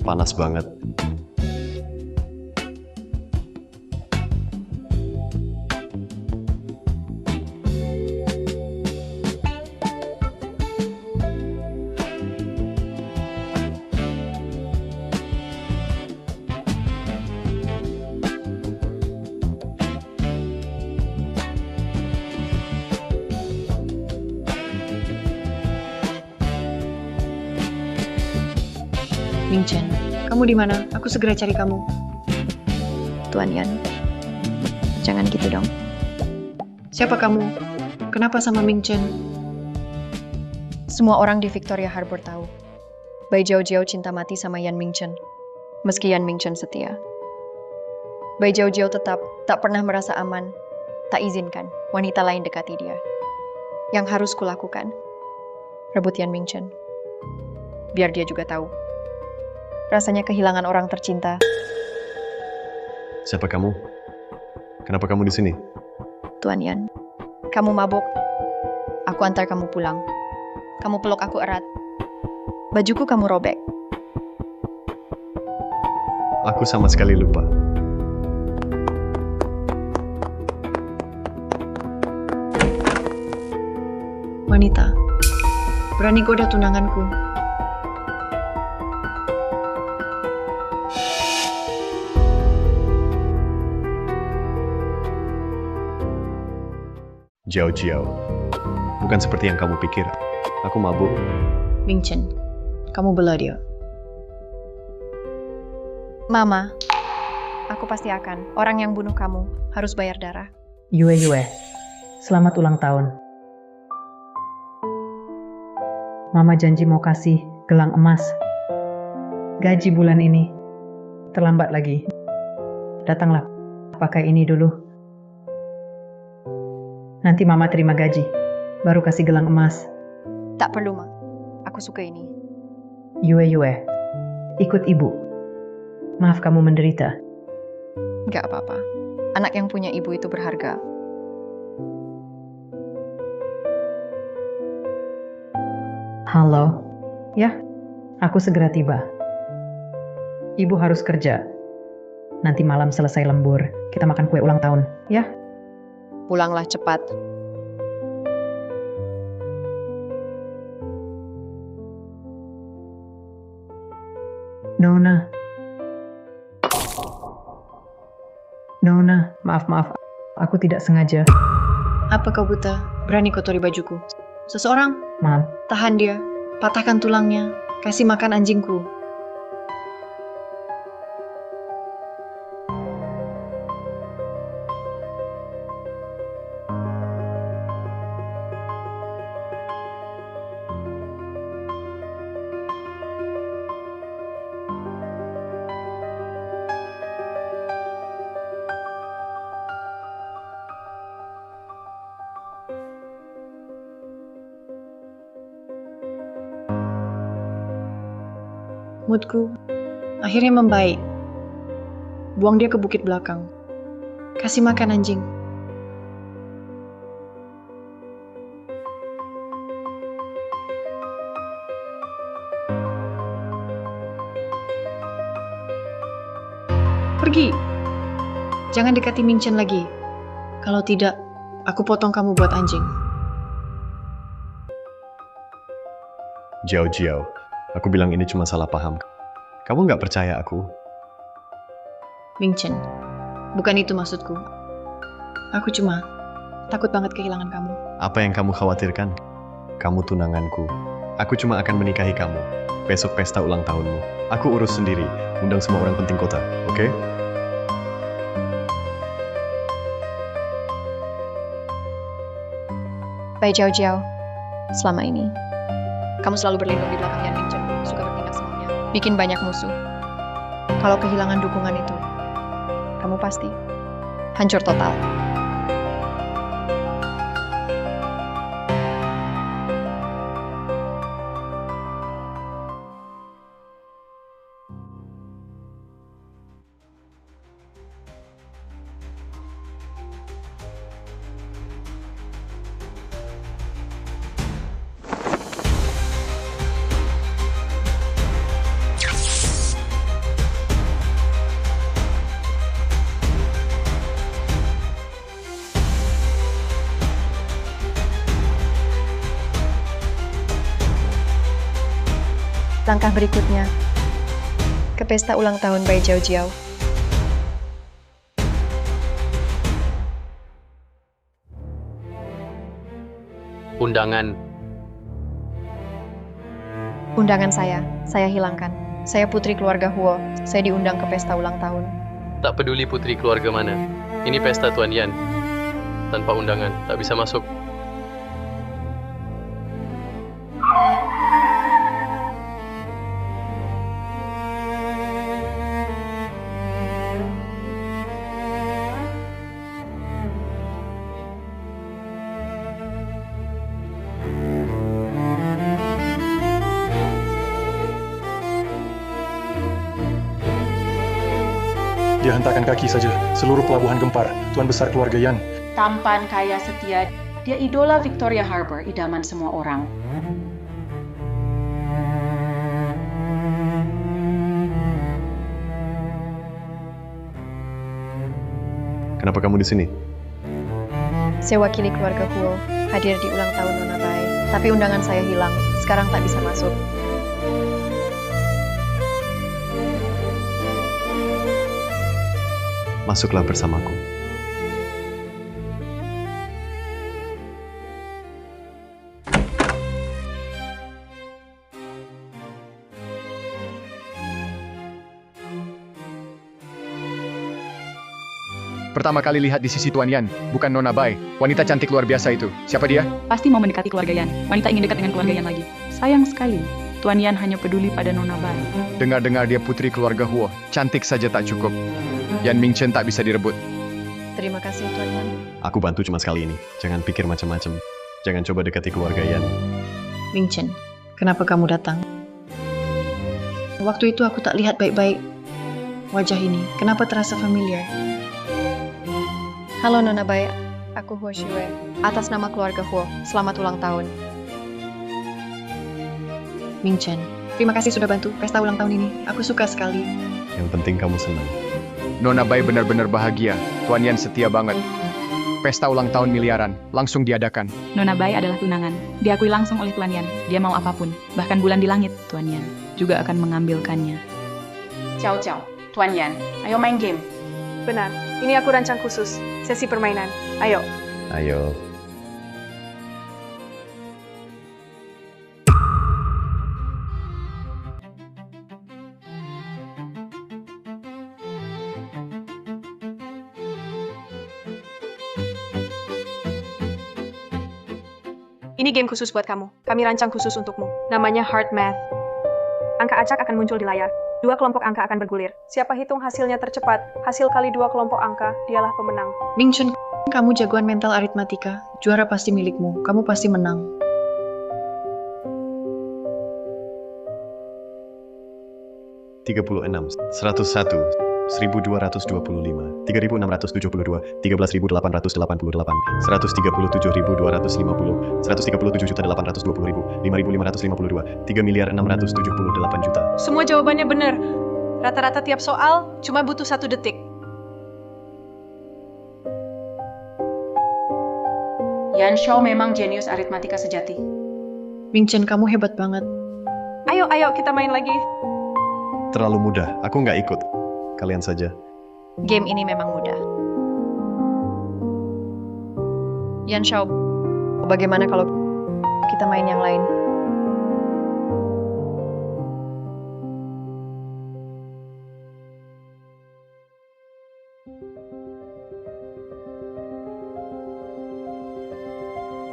Panas banget. Ming-chen, kamu di mana? Aku segera cari kamu. Tuan Yan, jangan gitu dong. Siapa kamu? Kenapa sama Ming-chen? Semua orang di Victoria Harbor tahu. Bai Jiao cinta mati sama Yan Ming-chen. Meski Yan Ming-chen setia. Bai Jiao tetap tak pernah merasa aman, tak izinkan wanita lain dekati dia. Yang harus kulakukan, rebut Yan Ming-chen. Biar dia juga tahu. Rasanya kehilangan orang tercinta. Siapa kamu? Kenapa kamu di sini? Tuan Yan, kamu mabuk. Aku antar kamu pulang. Kamu peluk aku erat. Bajuku kamu robek. Aku sama sekali lupa. Wanita, berani goda tunanganku. Jiao. Bukan seperti yang kamu pikir. Aku mabuk. Ming-chen, kamu bela dia. Mama, aku pasti akan. Orang yang bunuh kamu harus bayar darah. Yue, selamat ulang tahun. Mama janji mau kasih gelang emas. Gaji bulan ini. Terlambat lagi. Datanglah, pakai ini dulu. Nanti Mama terima gaji, baru kasih gelang emas. Tak perlu, Ma. Aku suka ini. Yue, ikut ibu. Maaf kamu menderita. Gak apa-apa. Anak yang punya ibu itu berharga. Halo. Ya, aku segera tiba. Ibu harus kerja. Nanti malam selesai lembur, kita makan kue ulang tahun, ya? Pulanglah cepat. Nona, maaf. Aku tidak sengaja. Apa kau buta? Berani kotori bajuku. Seseorang, Maaf. tahan dia. Patahkan tulangnya. Kasih makan anjingku. Moodku akhirnya membaik. Buang dia ke bukit belakang. Kasih makan anjing. Pergi. Jangan dekati Ming-chen lagi. Kalau tidak, aku potong kamu buat anjing. Jiao. Aku bilang ini cuma salah paham. Kamu nggak percaya aku? Ming-chen, bukan itu maksudku. Aku cuma takut banget kehilangan kamu. Apa yang kamu khawatirkan? Kamu tunanganku. Aku cuma akan menikahi kamu. Besok pesta ulang tahunmu. Aku urus sendiri. Undang semua orang penting kota, oke? Bai Jiao, selama ini kamu selalu berlindung di belakang Yan Ming-chen. Suka bertindak semaunya. Bikin banyak musuh. Kalau kehilangan dukungan itu, kamu pasti hancur total. Langkah berikutnya, ke pesta ulang tahun Bai Jiao Jiao. Undangan. Undangan saya hilangkan. Saya putri keluarga Huo, saya diundang ke pesta ulang tahun. Tak peduli putri keluarga mana. Ini pesta Tuan Yan. Tanpa undangan, tak bisa masuk. Dia hentakkan kaki saja. Seluruh pelabuhan gempar. Tuan besar keluarga Yan. Tampan, kaya, setia. Dia idola Victoria Harbour, idaman semua orang. Kenapa kamu di sini? Saya wakili keluarga Huo, hadir di ulang tahun Nona Bai. Tapi undangan saya hilang, sekarang tak bisa masuk. Masuklah bersamaku. Pertama kali lihat di sisi Tuan Yan, bukan Nona Bai. Wanita cantik luar biasa itu. Siapa dia? Pasti mau mendekati keluarga Yan. Wanita ingin dekat dengan keluarga Yan lagi. Sayang sekali, Tuan Yan hanya peduli pada Nona Bai. Dengar-dengar dia putri keluarga Huo. Cantik saja tak cukup. Yan Mingchen tak bisa direbut. Terima kasih Tuan Yan. Aku bantu cuma sekali ini. Jangan pikir macam-macam. Jangan coba dekati keluarga Yan. Mingchen, kenapa kamu datang? Waktu itu aku tak lihat baik-baik wajah ini. Kenapa terasa familiar? Halo Nona Bai, aku Huo Shue. Atas nama keluarga Huo, selamat ulang tahun. Mingchen, terima kasih sudah bantu pesta ulang tahun ini. Aku suka sekali. Yang penting kamu senang. Nona Bai benar-benar bahagia. Tuan Yan setia banget. Pesta ulang tahun miliaran, langsung diadakan. Nona Bai adalah tunangan. Diakui langsung oleh Tuan Yan. Dia mau apapun, bahkan bulan di langit, Tuan Yan juga akan mengambilkannya. Ciao, ciao. Tuan Yan, ayo main game. Benar, ini aku rancang khusus, sesi permainan. Ayo. Ayo. Ini game khusus buat kamu. Kami rancang khusus untukmu. Namanya Hard Math. Angka acak akan muncul di layar. Dua kelompok angka akan bergulir. Siapa hitung hasilnya tercepat, hasil kali dua kelompok angka, dialah pemenang. Mingchen, kamu jagoan mental aritmatika. Juara pasti milikmu. Kamu pasti menang. ...36, 101, 1225, 3672, 13.888, 137.250, 137.820.000, 5.552, 3.678 juta. Semua jawabannya benar. Rata-rata tiap soal cuma butuh 1 detik. Yan Shao memang jenius aritmatika sejati. Mingchen, kamu hebat banget. Ayo, kita main lagi. Terlalu mudah, aku nggak ikut. Kalian saja. Game ini memang mudah. Yan Shao, bagaimana kalau kita main yang lain?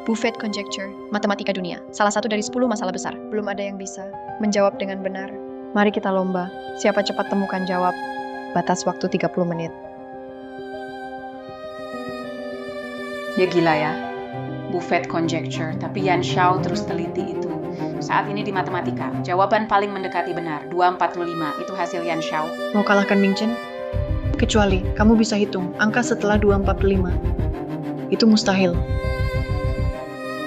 Buffet Conjecture, matematika dunia. Salah satu dari 10 masalah besar. Belum ada yang bisa menjawab dengan benar. Mari kita lomba. Siapa cepat temukan jawab. Batas waktu 30 menit. Dia gila ya. Buffet Conjecture, tapi Yan Shao terus teliti itu. Saat ini di matematika, jawaban paling mendekati benar, 245, itu hasil Yan Shao. Mau kalahkan Mingchen? Kecuali kamu bisa hitung angka setelah 245. Itu mustahil.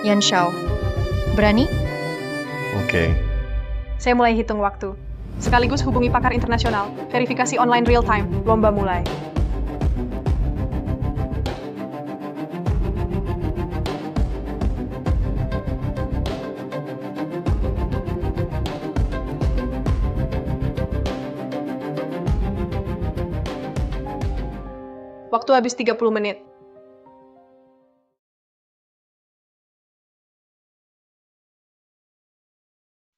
Yan Shao, berani? Oke. Saya mulai hitung waktu. Sekaligus hubungi pakar internasional. Verifikasi online real time. Lomba mulai. Waktu habis 30 menit.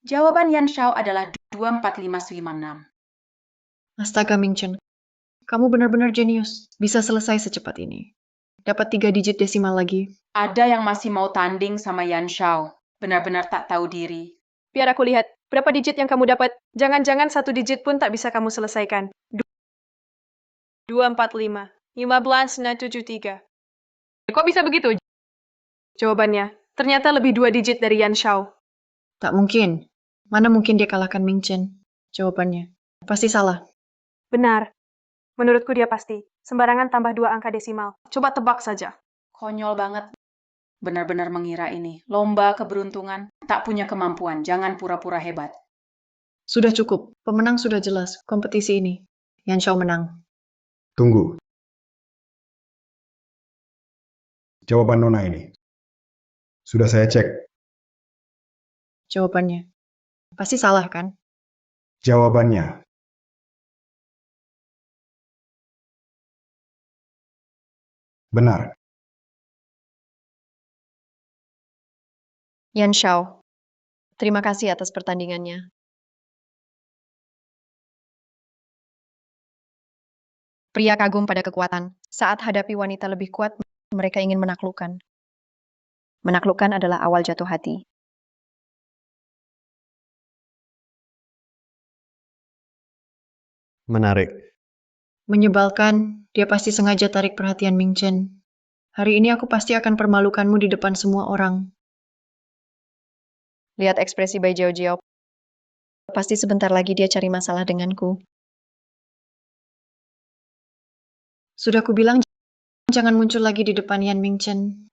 Jawaban Yan Shao adalah 245956. Astaga, Ming-Chen. Kamu benar-benar jenius. Bisa selesai secepat ini. Dapat 3 digit desimal lagi. Ada yang masih mau tanding sama Yan Shao. Benar-benar tak tahu diri. Biar aku lihat, berapa digit yang kamu dapat? Jangan-jangan 1 digit pun tak bisa kamu selesaikan. 245, 15,73. Kok bisa begitu? Jawabannya, ternyata lebih 2 digit dari Yan Shao. Tak mungkin. Mana mungkin dia kalahkan Ming-Chen? Jawabannya. Pasti salah. Benar. Menurutku dia pasti. Sembarangan tambah 2 angka desimal. Coba tebak saja. Konyol banget. Benar-benar mengira ini. Lomba keberuntungan. Tak punya kemampuan. Jangan pura-pura hebat. Sudah cukup. Pemenang sudah jelas. Kompetisi ini. Yan Shao menang. Tunggu. Jawaban Nona ini. Sudah saya cek. Jawabannya. Pasti salah, kan? Jawabannya. Benar. Yan Shao, terima kasih atas pertandingannya. Pria kagum pada kekuatan. Saat hadapi wanita lebih kuat, mereka ingin menaklukkan. Menaklukkan adalah awal jatuh hati. Menarik. Menyebalkan, dia pasti sengaja tarik perhatian Ming-Chen. Hari ini aku pasti akan permalukanmu di depan semua orang. Lihat ekspresi Bai Jiao Jiao. Pasti sebentar lagi dia cari masalah denganku. Sudah kubilang jangan muncul lagi di depan Yan Ming-Chen.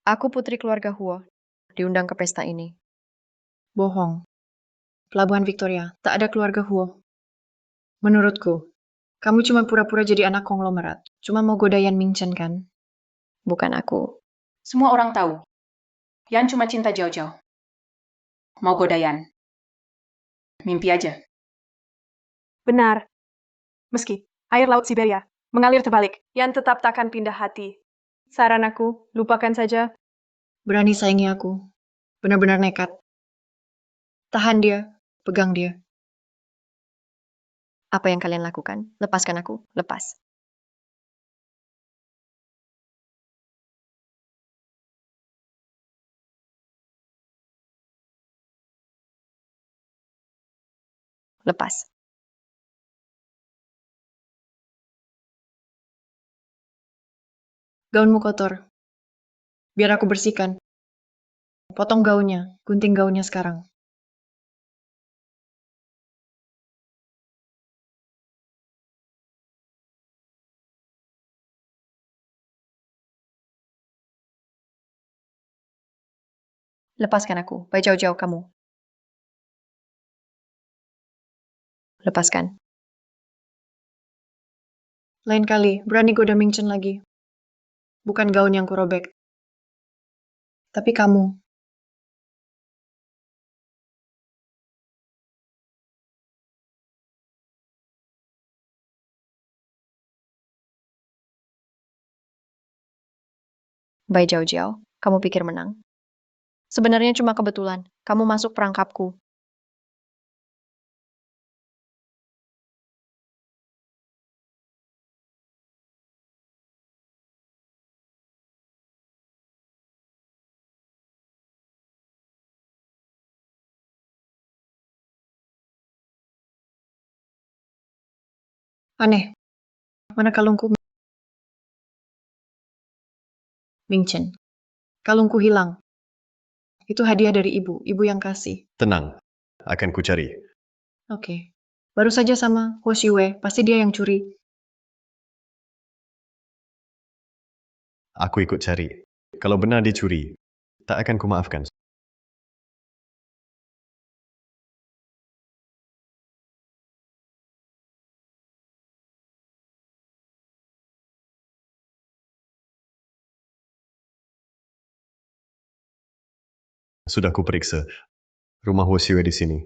Aku putri keluarga Huo, diundang ke pesta ini. Bohong. Pelabuhan Victoria, tak ada keluarga Huo. Menurutku, kamu cuma pura-pura jadi anak konglomerat. Cuma mau goda Yan Ming-Chen, kan? Bukan aku. Semua orang tahu. Yan cuma cinta jauh-jauh. Mau goda Yan. Mimpi aja. Benar. Meski air laut Siberia mengalir terbalik, Yan tetap takkan pindah hati. Saran aku, lupakan saja. Berani saingi aku. Benar-benar nekat. Tahan dia. Pegang dia. Apa yang kalian lakukan? Lepaskan aku. Lepas. Lepas. Gaunmu kotor. Biar aku bersihkan. Potong gaunnya. Gunting gaunnya sekarang. Lepaskan aku. Bai Jiao Jiao kamu. Lepaskan. Lain kali, berani goda Ming-Chen lagi. Bukan gaun yang kurobek. Tapi kamu. Bai Jiao Jiao, kamu pikir menang? Sebenarnya cuma kebetulan. Kamu masuk perangkapku. Aneh. Mana kalungku? Ming-Chen. Kalungku hilang. Itu hadiah dari ibu. Ibu yang kasih. Tenang. Akan kucari. Oke. Baru saja sama Ho Xiwei. Pasti dia yang curi. Aku ikut cari. Kalau benar dicuri, tak akan kumaafkan. Sudah kuperiksa. Rumah Ho Xiwei di sini.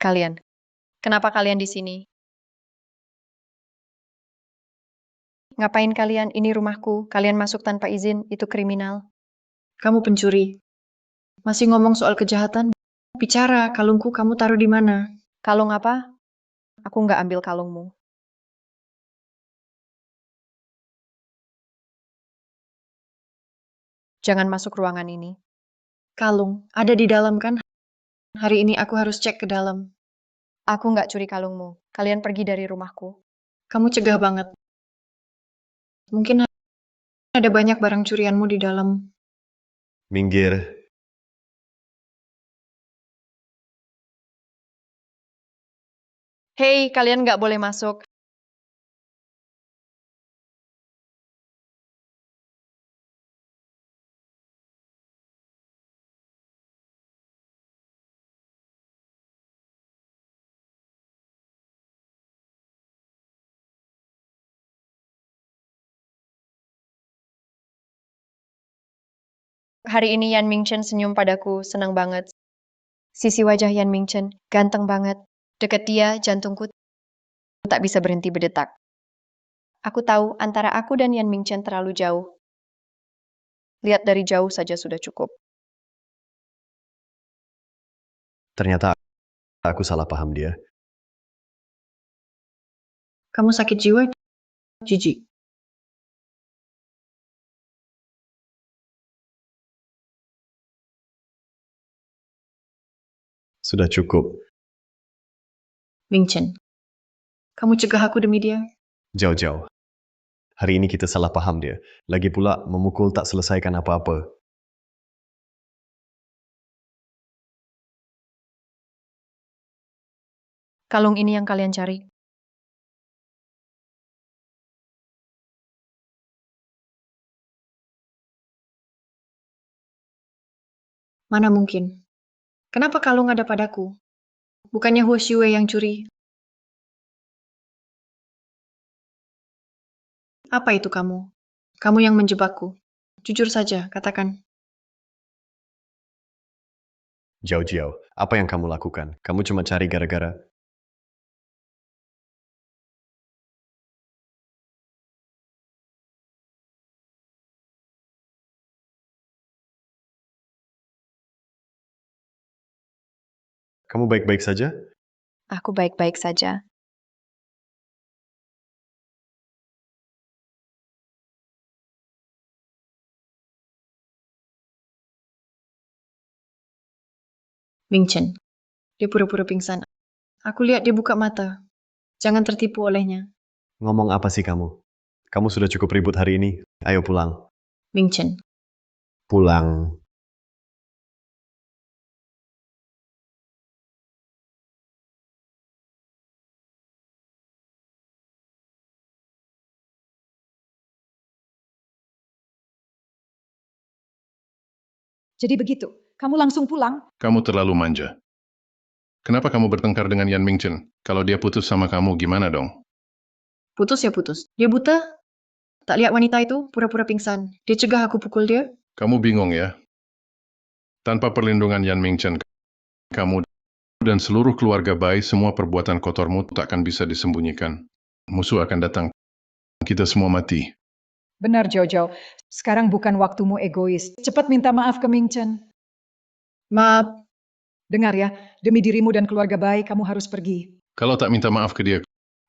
Kalian, kenapa kalian di sini? Ngapain kalian? Ini rumahku. Kalian masuk tanpa izin, itu kriminal. Kamu pencuri. Masih ngomong soal kejahatan? Bicara, kalungku kamu taruh di mana? Kalung apa? Aku nggak ambil kalungmu. Jangan masuk ruangan ini. Kalung, ada di dalam kan? Hari ini aku harus cek ke dalam. Aku nggak curi kalungmu. Kalian pergi dari rumahku. Kamu cegah banget. Mungkin ada banyak barang curianmu di dalam. Minggir. Hei, kalian nggak boleh masuk. Hari ini Yan Mingchen senyum padaku, senang banget. Sisi wajah Yan Mingchen, ganteng banget. Dekat dia, jantungku tak bisa berhenti berdetak. Aku tahu antara aku dan Yan Mingchen terlalu jauh. Lihat dari jauh saja sudah cukup. Ternyata aku salah paham dia. Kamu sakit jiwa, jijik. Sudah cukup. Mingchen, kamu cegah aku demi dia? Jauh-jauh. Hari ini kita salah paham dia. Lagi pula, memukul tak selesaikan apa-apa. Kalung ini yang kalian cari. Mana mungkin? Kenapa kalung ada padaku? Bukannya Huo Xiwei yang curi? Apa itu kamu? Kamu yang menjebakku. Jujur saja, katakan. Jauh-jauh. Apa yang kamu lakukan? Kamu cuma cari gara-gara. Kamu baik-baik saja? Aku baik-baik saja. Mingchen, dia pura-pura pingsan. Aku lihat dia buka mata. Jangan tertipu olehnya. Ngomong apa sih kamu? Kamu sudah cukup ribut hari ini. Ayo pulang. Mingchen, Pulang. Jadi begitu, kamu langsung pulang? Kamu terlalu manja. Kenapa kamu bertengkar dengan Yan Mingchen? Kalau dia putus sama kamu, gimana dong? putus ya putus. Dia buta? Tak lihat wanita itu pura-pura pingsan. Dia cegah aku pukul dia. Kamu bingung ya? Tanpa perlindungan Yan Mingchen, kamu dan seluruh keluarga Bai, semua perbuatan kotormu tak akan bisa disembunyikan. Musuh akan datang. Kita semua mati. Benar, Jojo. Sekarang bukan waktumu egois. Cepat minta maaf ke Mingchen. Maaf. Dengar ya, demi dirimu dan keluarga Bai, kamu harus pergi. Kalau tak minta maaf ke dia,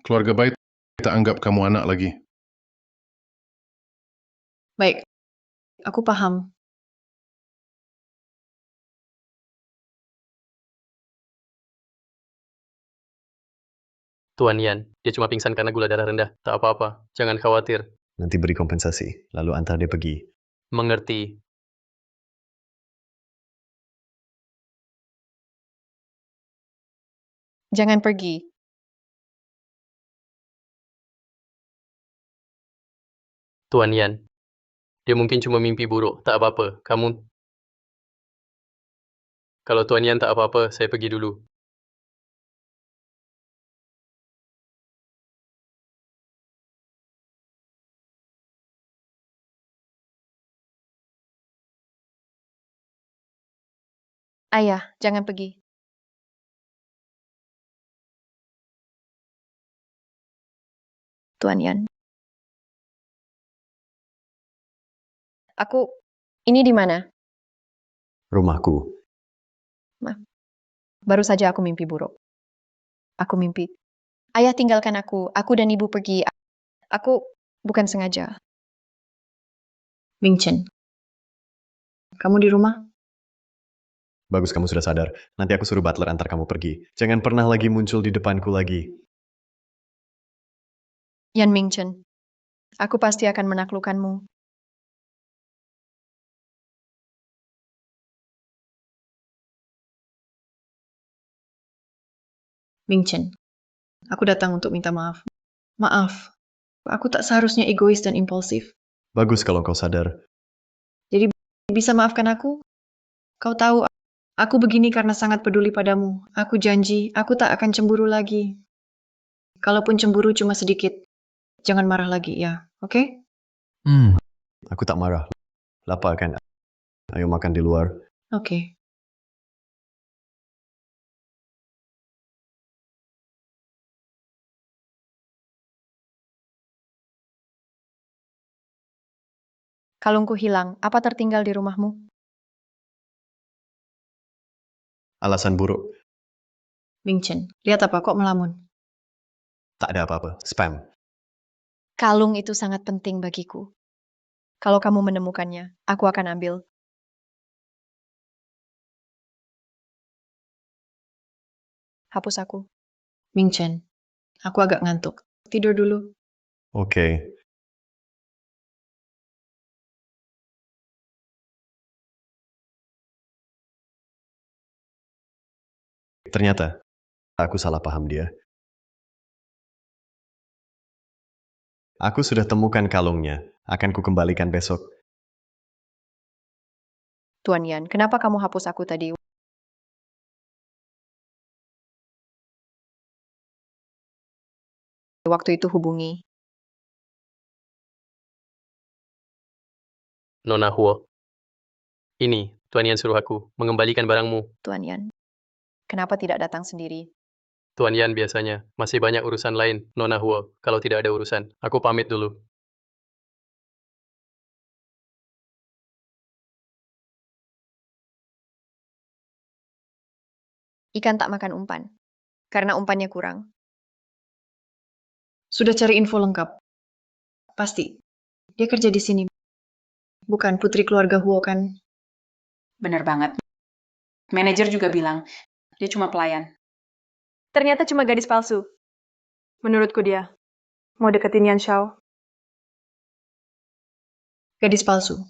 keluarga Bai tak anggap kamu anak lagi. Baik, aku paham. Tuan Yan, dia cuma pingsan karena gula darah rendah. Tak apa-apa. Jangan khawatir. Nanti beri kompensasi. Lalu antar dia pergi. Mengerti. Jangan pergi. Tuan Yan, dia mungkin cuma mimpi buruk. Tak apa-apa. Kamu... Kalau Tuan Yan tak apa-apa, saya pergi dulu. Ayah, jangan pergi. Tuan Yan. Ini di mana? Rumahku. Baru saja aku mimpi buruk. Aku mimpi. Ayah tinggalkan aku dan ibu pergi. Aku bukan sengaja. Ming Chen, kamu di rumah? Bagus kamu sudah sadar. Nanti aku suruh butler antar kamu pergi. Jangan pernah lagi muncul di depanku lagi. Yan Ming Chen, aku pasti akan menaklukkanmu. Ming Chen, aku datang untuk minta maaf. Maaf, aku tak seharusnya egois dan impulsif. Bagus kalau kau sadar. Jadi bisa maafkan aku? Kau tahu, aku begini karena sangat peduli padamu. Aku janji, aku tak akan cemburu lagi. Kalaupun cemburu cuma sedikit, jangan marah lagi ya, oke? Aku tak marah. Lapar kan? Ayo makan di luar. Oke. Kalungku hilang. Apa tertinggal di rumahmu? Alasan buruk. Ming Chen, lihat apa kok melamun? Tak ada apa-apa. Spam. Kalung itu sangat penting bagiku. Kalau kamu menemukannya, aku akan ambil. Hapus aku. Ming Chen, aku agak ngantuk. Tidur dulu. Oke. Ternyata, aku salah paham dia. Aku sudah temukan kalungnya. Akan kukembalikan besok. Tuan Yan, kenapa kamu hapus aku tadi? Waktu itu hubungi. Nona Huo. Ini, Tuan Yan suruh aku mengembalikan barangmu. Tuan Yan, kenapa tidak datang sendiri? Tuan Yan biasanya masih banyak urusan lain, Nona Huo. Kalau tidak ada urusan, aku pamit dulu. Ikan tak makan umpan. Karena umpannya kurang. Sudah cari info lengkap. Pasti. Dia kerja di sini. Bukan putri keluarga Huo kan? Bener banget. Manajer juga bilang, dia cuma pelayan. Ternyata cuma gadis palsu. Menurutku dia. Mau deketin Yan Xiao. Gadis palsu.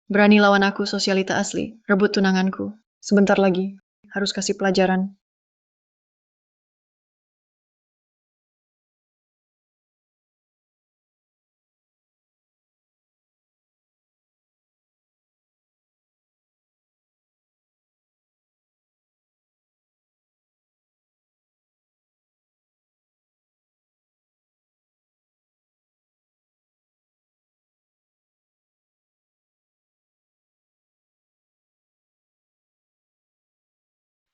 Berani lawan aku sosialita asli. Rebut tunanganku. Sebentar lagi. Harus kasih pelajaran.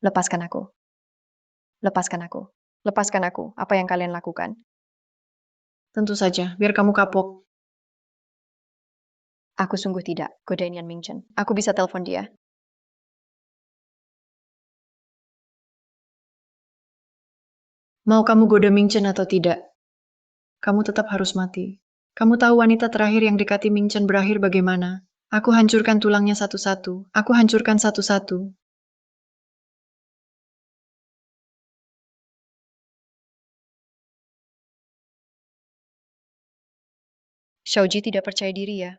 Lepaskan aku. Lepaskan aku. Lepaskan aku. Apa yang kalian lakukan? Tentu saja. Biar kamu kapok. Aku sungguh tidak. Godain Yan Ming Chen. Aku bisa telepon dia. Mau kamu goda Ming Chen atau tidak? Kamu tetap harus mati. Kamu tahu wanita terakhir yang dekati Ming Chen berakhir bagaimana? Aku hancurkan tulangnya satu-satu. Aku hancurkan satu-satu. Xiaoji tidak percaya diri ya.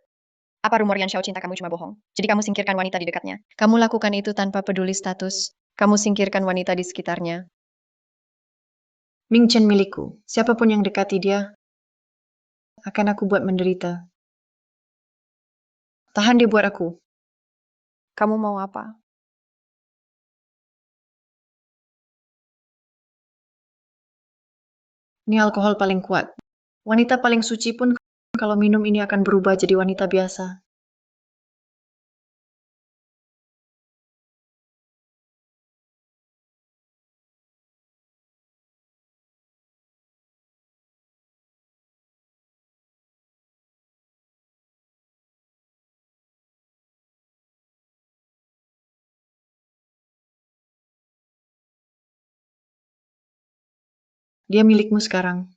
Apa rumor Yan Xiao cinta kamu cuma bohong? Jadi kamu singkirkan wanita di dekatnya. Kamu lakukan itu tanpa peduli status. Kamu singkirkan wanita di sekitarnya. Ming Chen milikku. Siapapun yang dekati dia, akan aku buat menderita. Tahan dia buat aku. Kamu mau apa? Ini alkohol paling kuat. Wanita paling suci pun kalau minum ini akan berubah jadi wanita biasa. Dia milikmu sekarang.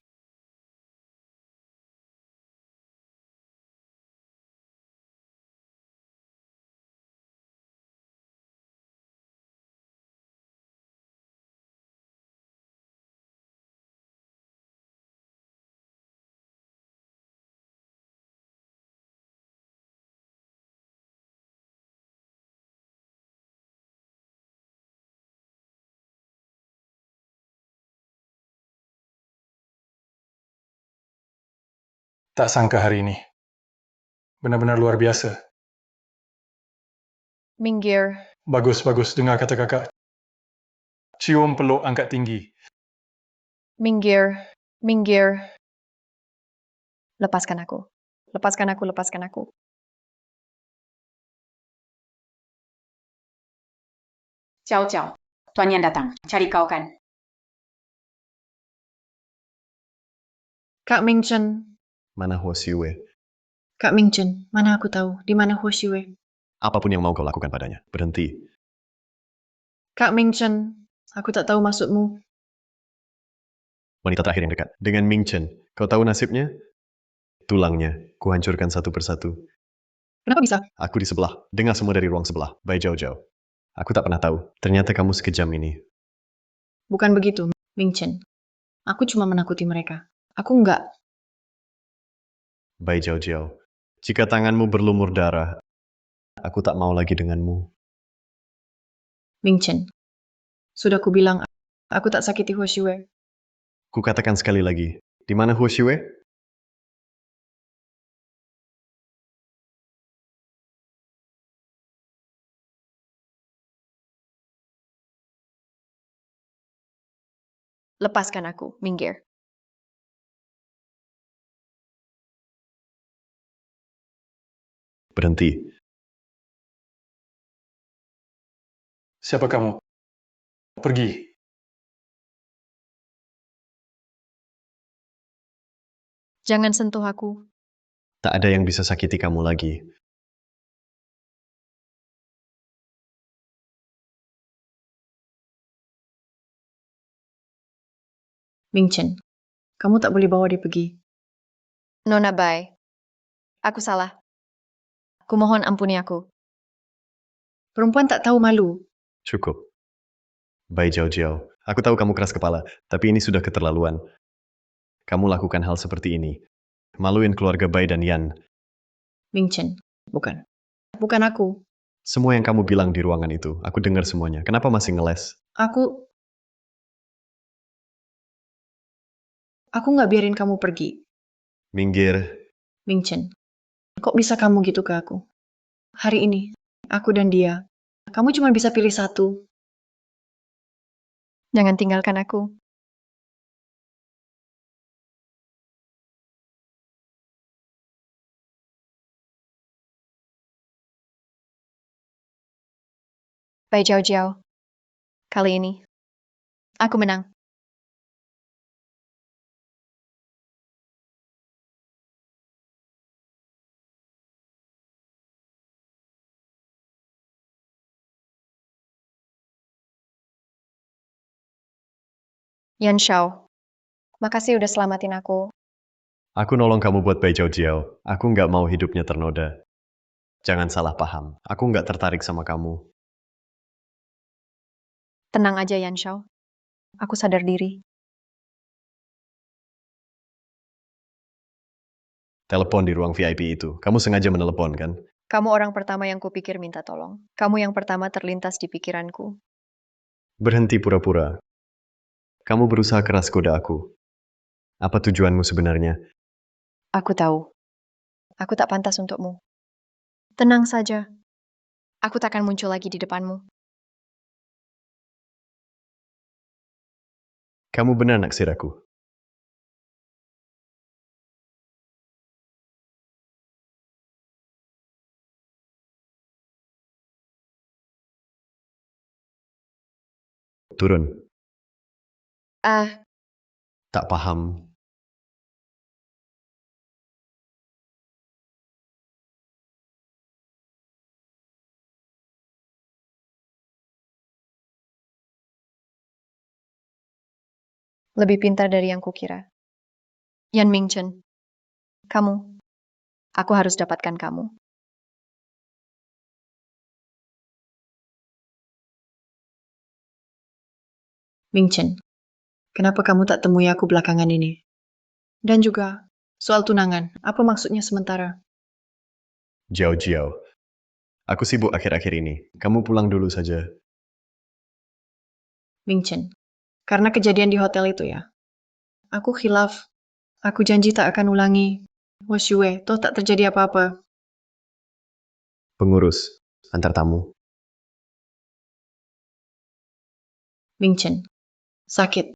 Tak sangka hari ini. Benar-benar luar biasa. Minggir. Bagus, bagus. Dengar kata kakak. Cium, peluk, angkat tinggi. Minggir. Minggir. Lepaskan aku. Lepaskan aku, lepaskan aku. Ciao, ciao. Tuan Yan datang. Cari kau kan? Kak Mingchen. Mana Huo Xiwei? Kak Mingchen, mana aku tahu di mana Huo Xiwei? Apapun yang mau kau lakukan padanya, berhenti. Kak Mingchen, aku tak tahu maksudmu. Wanita terakhir yang dekat. Dengan Ming Chen, kau tahu nasibnya? Tulangnya, kuhancurkan satu persatu. Kenapa bisa? Aku di sebelah, dengar semua dari ruang sebelah, Bai Zhao Zhao. Aku tak pernah tahu, ternyata kamu sekejam ini. Bukan begitu, Mingchen. Aku cuma menakuti mereka. Aku enggak. Bai Zhao Zhao, jika tanganmu berlumur darah, aku tak mau lagi denganmu. Mingchen, sudah kubilang aku tak sakiti Huo Xiwei. Kukatakan sekali lagi, di mana Huo Xiwei? Lepaskan aku, minggir. Berhenti. Siapa kamu? Pergi. Jangan sentuh aku. Tak ada yang bisa sakiti kamu lagi. Mingchen, kamu tak boleh bawa dia pergi. Nona Bai. Aku salah. Kumohon ampuni aku. Perempuan tak tahu malu. Cukup. Bai Zhao Zhao, aku tahu kamu keras kepala, tapi ini sudah keterlaluan. Kamu lakukan hal seperti ini. Maluin keluarga Bai dan Yan. Mingchen, bukan. Bukan aku. Semua yang kamu bilang di ruangan itu, aku dengar semuanya. Kenapa masih ngeles? Aku nggak biarin kamu pergi. Minggir. Mingchen, kok bisa kamu gitu ke aku? Hari ini, aku dan dia. Kamu cuma bisa pilih satu. Jangan tinggalkan aku. Bai Zhao Zhao. Kali ini, aku menang. Yan Shao, makasih udah selamatin aku. Aku nolong kamu buat Bai Zhao Zhao. Aku nggak mau hidupnya ternoda. Jangan salah paham. Aku nggak tertarik sama kamu. Tenang aja Yan Shao. Aku sadar diri. Telepon di ruang VIP itu. Kamu sengaja menelepon, kan? Kamu orang pertama yang kupikir minta tolong. Kamu yang pertama terlintas di pikiranku. Berhenti pura-pura. Kamu berusaha keras goda aku. Apa tujuanmu sebenarnya? Aku tahu. Aku tak pantas untukmu. Tenang saja. Aku takkan muncul lagi di depanmu. Kamu benar naksir aku. Turun. Tak paham. Lebih pintar dari yang kukira. Yan Mingchen, kamu. Aku harus dapatkan kamu. Mingchen, kenapa kamu tak temui aku belakangan ini? Dan juga, soal tunangan, apa maksudnya sementara? Jiao Jiao, aku sibuk akhir-akhir ini. Kamu pulang dulu saja. Mingchen, karena kejadian di hotel itu ya. Aku khilaf. Aku janji tak akan ulangi. Woshue, toh tak terjadi apa-apa. Pengurus, antar tamu. Mingchen, sakit.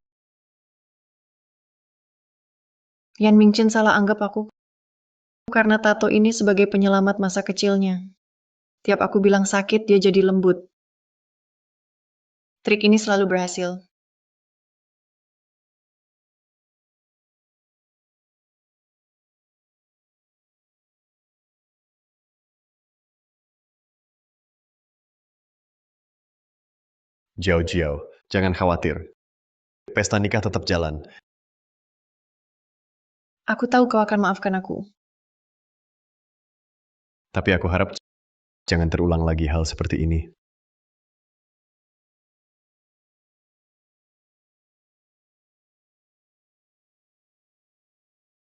Yan Mingchen salah anggap aku karena tato ini sebagai penyelamat masa kecilnya. Tiap aku bilang sakit, dia jadi lembut. Trik ini selalu berhasil. Jiao Jiao, jangan khawatir. Pesta nikah tetap jalan. Aku tahu kau akan maafkan aku. Tapi aku harap jangan terulang lagi hal seperti ini.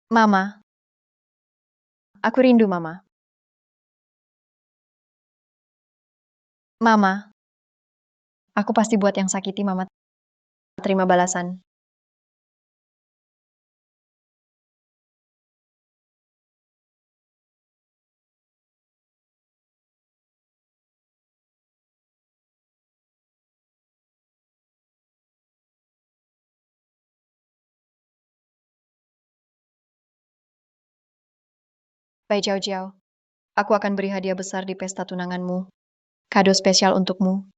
Mama. Aku rindu Mama. Mama. Aku pasti buat yang sakiti Mama. Terima balasan. Bai Jiao Jiao, aku akan beri hadiah besar di pesta tunanganmu. Kado spesial untukmu.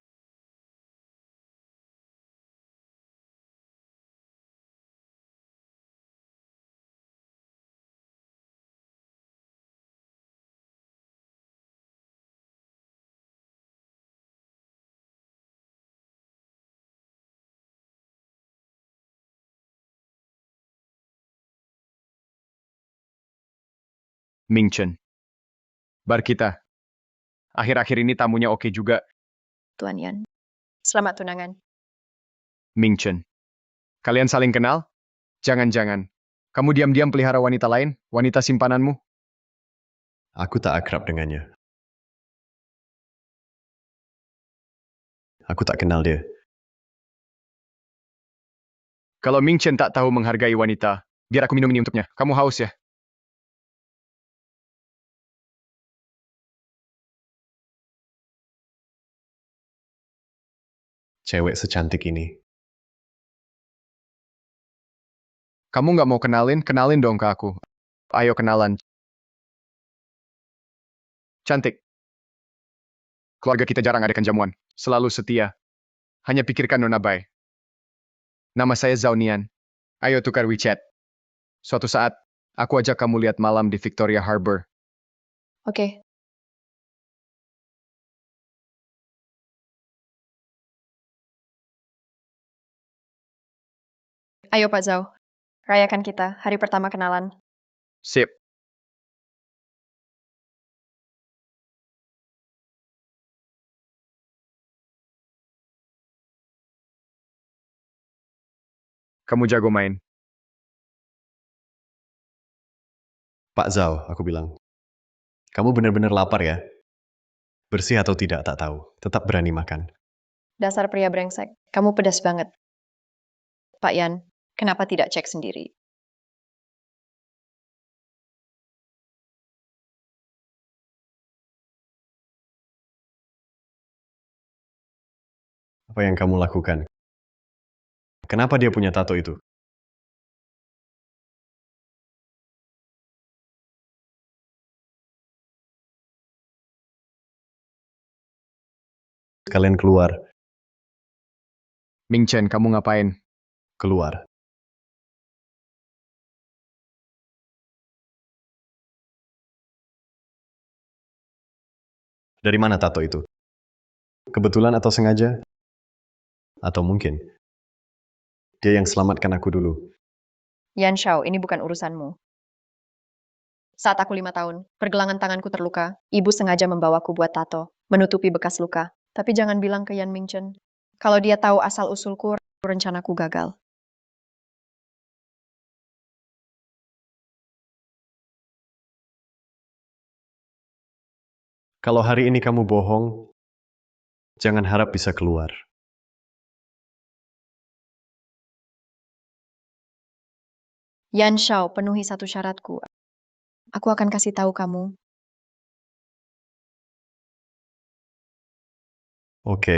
Mingchen. Bar kita. Akhir-akhir ini tamunya oke juga. Tuan Yan. Selamat tunangan. Mingchen. Kalian saling kenal? Jangan-jangan. Kamu diam-diam pelihara wanita lain? Wanita simpananmu? Aku tak akrab dengannya. Aku tak kenal dia. Kalau Mingchen tak tahu menghargai wanita, biar aku minum ini untuknya. Kamu haus ya? Cewek secantik ini. Kamu nggak mau kenalin? Kenalin dong ke aku. Ayo kenalan. Cantik. Keluarga kita jarang adakan jamuan. Selalu setia. Hanya pikirkan Nona Bai. Nama saya Zhao Nian. Ayo tukar WeChat. Suatu saat, aku ajak kamu lihat malam di Victoria Harbor. Oke. Ayo Pak Zhao. Rayakan kita, hari pertama kenalan. Sip. Kamu jago main. Pak Zhao, aku bilang. Kamu benar-benar lapar ya? Bersih atau tidak, tak tahu. Tetap berani makan. Dasar pria brengsek, kamu pedas banget. Pak Yan, kenapa tidak cek sendiri? Apa yang kamu lakukan? Kenapa dia punya tato itu? Kalian keluar. Mingchen, kamu ngapain? Keluar. Dari mana tato itu? Kebetulan atau sengaja? Atau mungkin Dia yang selamatkan aku dulu. Yan Shao, ini bukan urusanmu. Saat aku 5 tahun, pergelangan tanganku terluka. Ibu sengaja membawaku buat tato, menutupi bekas luka. Tapi jangan bilang ke Yan Mingchen. Kalau dia tahu asal-usulku, rencanaku gagal. Kalau hari ini kamu bohong, jangan harap bisa keluar. Yan Shao, penuhi satu syaratku. Aku akan kasih tahu kamu. Oke.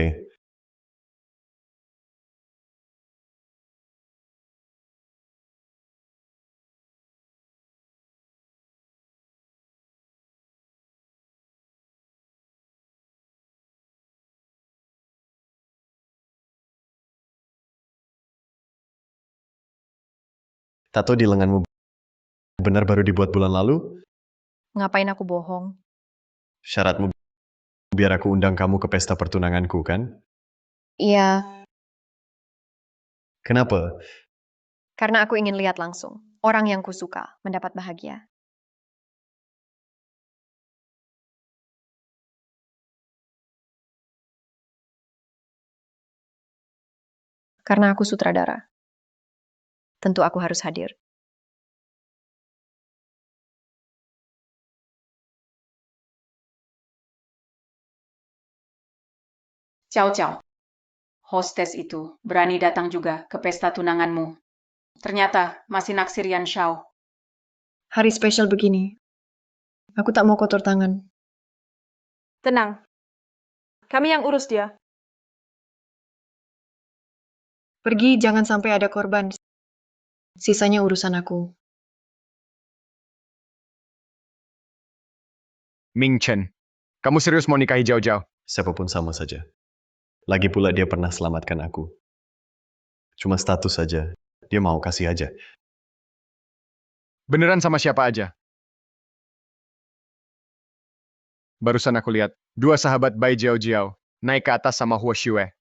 Tato di lenganmu benar baru dibuat bulan lalu? Ngapain aku bohong? Syaratmu biar aku undang kamu ke pesta pertunanganku, kan? Iya, Kenapa? karena aku ingin lihat langsung. Orang yang kusuka mendapat bahagia. Karena aku sutradara. Tentu aku harus hadir. Ciao ciao. Hostes itu berani datang juga ke pesta tunanganmu. Ternyata masih naksir Yan Shao. Hari spesial begini. Aku tak mau kotor tangan. Tenang. Kami yang urus dia. Pergi, jangan sampai ada korban. Sisanya urusan aku. Ming Chen, kamu serius mau nikahi Jiao Jiao? Siapapun sama saja. Lagi pula dia pernah selamatkan aku. Cuma status saja. Dia mau kasih aja. Beneran sama siapa aja? Barusan aku lihat, dua sahabat Bai Jiao Jiao naik ke atas sama Huo Shue.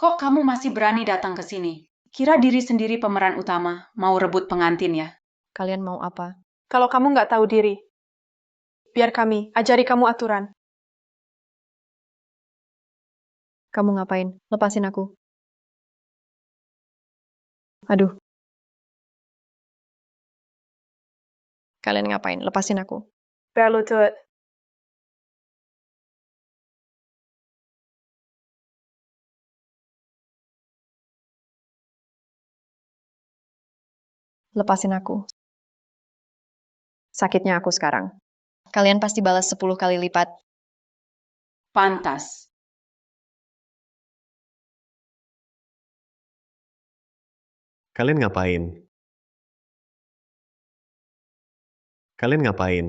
Kok kamu masih berani datang ke sini? Kira diri sendiri pemeran utama, mau rebut pengantin ya? Kalian mau apa? Kalau kamu nggak tahu diri, biar kami ajari kamu aturan. Kamu ngapain? Lepasin aku. Aduh. Kalian ngapain? Lepasin aku. Berlutut. Lepasin aku. Sakitnya aku sekarang. Kalian pasti balas 10 kali lipat. Pantas. Kalian ngapain? Kalian ngapain?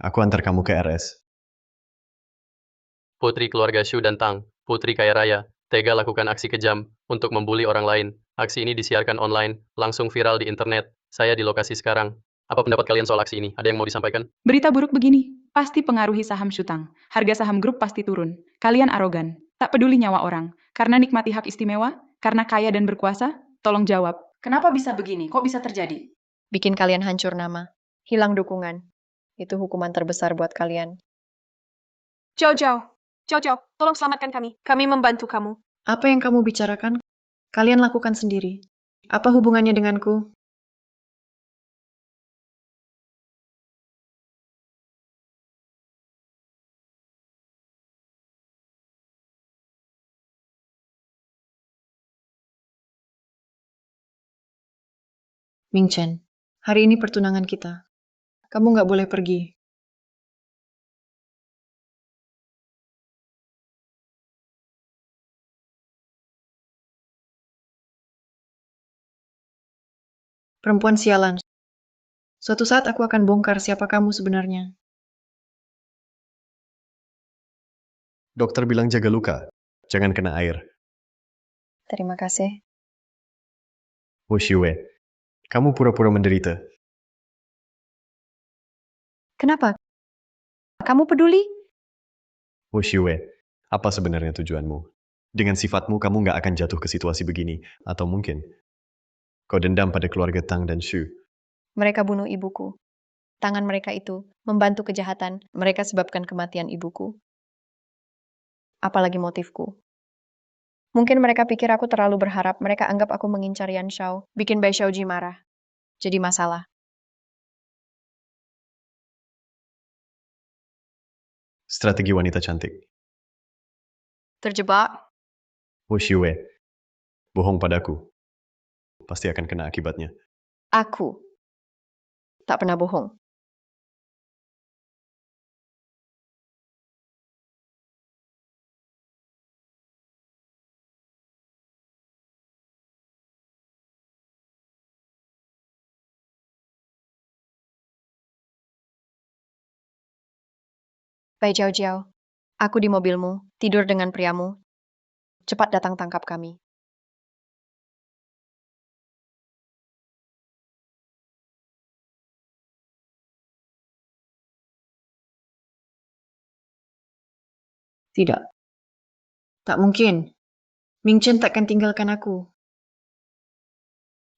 Aku antar kamu ke RS. Putri keluarga Shu dan Tang, putri kaya raya, tega lakukan aksi kejam untuk membuli orang lain. Aksi ini disiarkan online, langsung viral di internet. Saya di lokasi sekarang. Apa pendapat kalian soal aksi ini? Ada yang mau disampaikan? Berita buruk begini, pasti pengaruhi saham Shutang. Harga saham grup pasti turun. Kalian arogan, tak peduli nyawa orang. Karena nikmati hak istimewa, karena kaya dan berkuasa, tolong jawab. Kenapa bisa begini? Kok bisa terjadi? Bikin kalian hancur nama. Hilang dukungan. Itu hukuman terbesar buat kalian. Jauh, jauh. Jauh, jauh. Tolong selamatkan kami. Kami membantu kamu. Apa yang kamu bicarakan? Kalian lakukan sendiri. Apa hubungannya denganku? Ming Chen, hari ini pertunangan kita. Kamu nggak boleh pergi. Perempuan sialan. Suatu saat aku akan bongkar siapa kamu sebenarnya. Dokter bilang jaga luka, jangan kena air. Terima kasih. Wu Xiwei, kamu pura-pura menderita. Kenapa? Kamu peduli? Wu Xiwei, apa sebenarnya tujuanmu? Dengan sifatmu, kamu nggak akan jatuh ke situasi begini. Atau mungkin, kau dendam pada keluarga Tang dan Shu. Mereka bunuh ibuku. Tangan mereka itu membantu kejahatan. Mereka sebabkan kematian ibuku. Apalagi motifku. Mungkin mereka pikir aku terlalu berharap. Mereka anggap aku mengincar Yan Shao. Bikin Bai Xiaoji marah. Jadi masalah. Strategi wanita cantik. Terjebak. Wu Xiwei, bohong padaku. Pasti akan kena akibatnya. Aku tak pernah bohong. Bai Jiao Jiao, aku di mobilmu, tidur dengan priamu. Cepat datang tangkap kami. Tidak. Tak mungkin. Ming Chen takkan tinggalkan aku.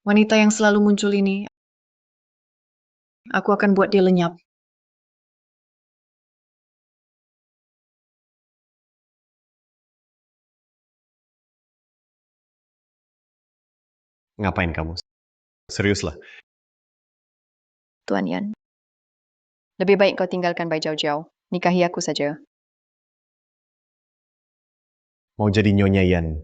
Wanita yang selalu muncul ini, aku akan buat dia lenyap. Ngapain kamu? Seriuslah. Tuan Yan. Lebih baik kau tinggalkan Bai Jiao Jiao. Nikahi aku saja. Mau jadi Nyonya Yan.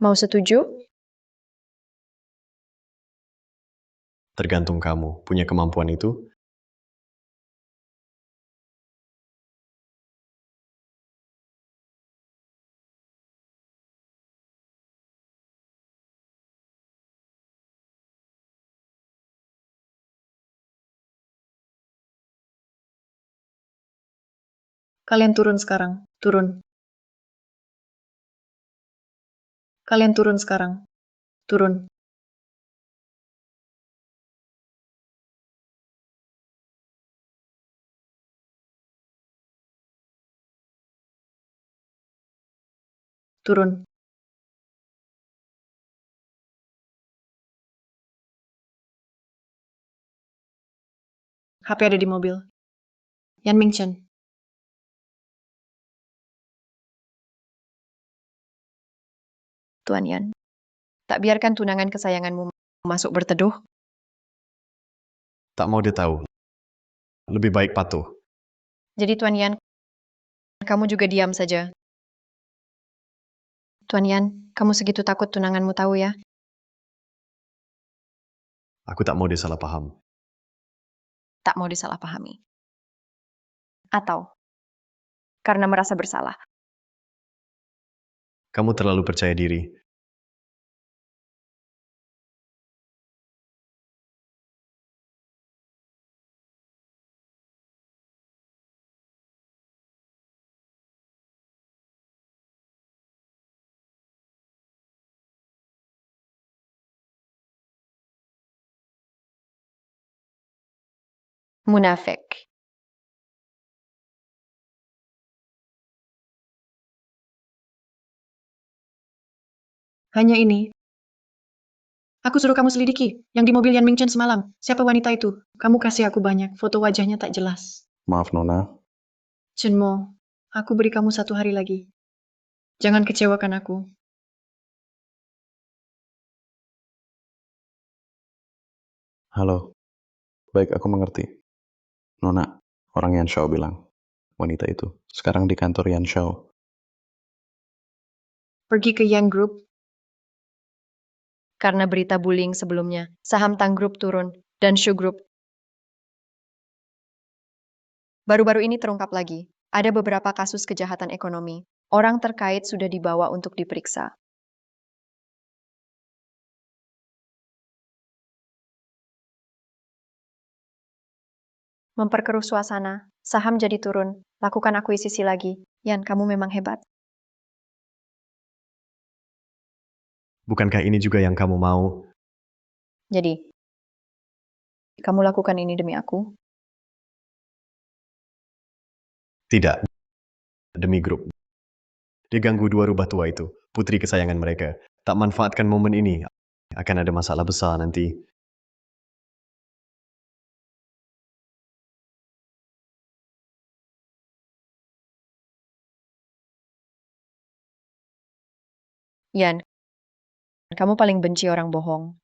Mau setuju? Tergantung kamu. Punya kemampuan itu? Kalian turun sekarang. Turun. Kalian turun sekarang. Turun. Turun. HP ada di mobil. Yan Mingchen. Tuan Yan. Tak biarkan tunangan kesayanganmu masuk berteduh. Tak mau dia tahu. Lebih baik patuh. Jadi Tuan Yan, kamu juga diam saja. Tuan Yan, kamu segitu takut tunanganmu tahu ya? Aku tak mau dia salah paham. Tak mau disalahpahami. Atau karena merasa bersalah. Kamu terlalu percaya diri. Munafik. Hanya ini. Aku suruh kamu selidiki. Yang di mobil Yan Mingchen semalam. Siapa wanita itu? Kamu kasih aku banyak. Foto wajahnya tak jelas. Maaf, Nona. Chenmo, aku beri kamu 1 hari lagi. Jangan kecewakan aku. Halo. Baik, aku mengerti. Nona, orang Yan Shao bilang. Wanita itu. Sekarang di kantor Yan Shao. Pergi ke Yan Group. Karena berita bullying sebelumnya, saham Tang Group turun, dan Shu Group. Baru-baru ini terungkap lagi, ada beberapa kasus kejahatan ekonomi. Orang terkait sudah dibawa untuk diperiksa. Memperkeruh suasana, saham jadi turun, lakukan akuisisi lagi. Yan, kamu memang hebat. Bukankah ini juga yang kamu mau? Jadi, kamu lakukan ini demi aku? Tidak. Demi grup. Diganggu dua rubah tua itu, putri kesayangan mereka. Tak manfaatkan momen ini, akan ada masalah besar nanti. Yan, kamu paling benci orang bohong.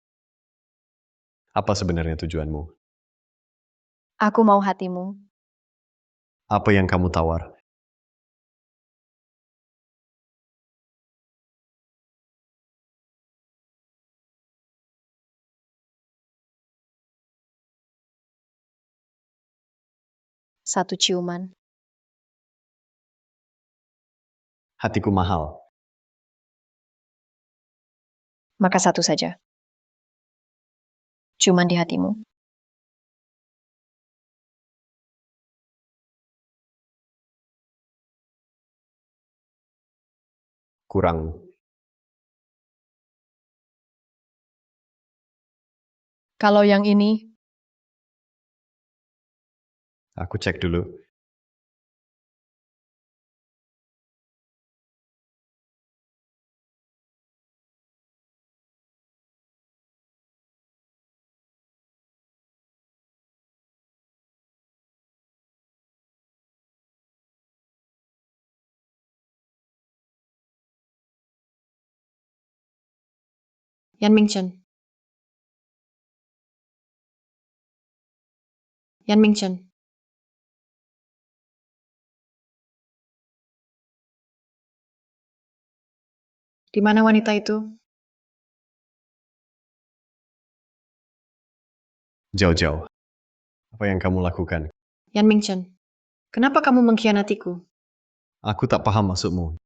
Apa sebenarnya tujuanmu? Aku mau hatimu. Apa yang kamu tawar? Satu ciuman. Hatiku mahal. Maka satu saja. Ciuman di hatimu. Kurang. Kalau yang ini, Aku cek dulu. Yan Mingchen. Yan Mingchen. Di mana wanita itu? Jauh-jauh. Apa yang kamu lakukan? Yan Mingchen. Kenapa kamu mengkhianatiku? Aku tak paham maksudmu.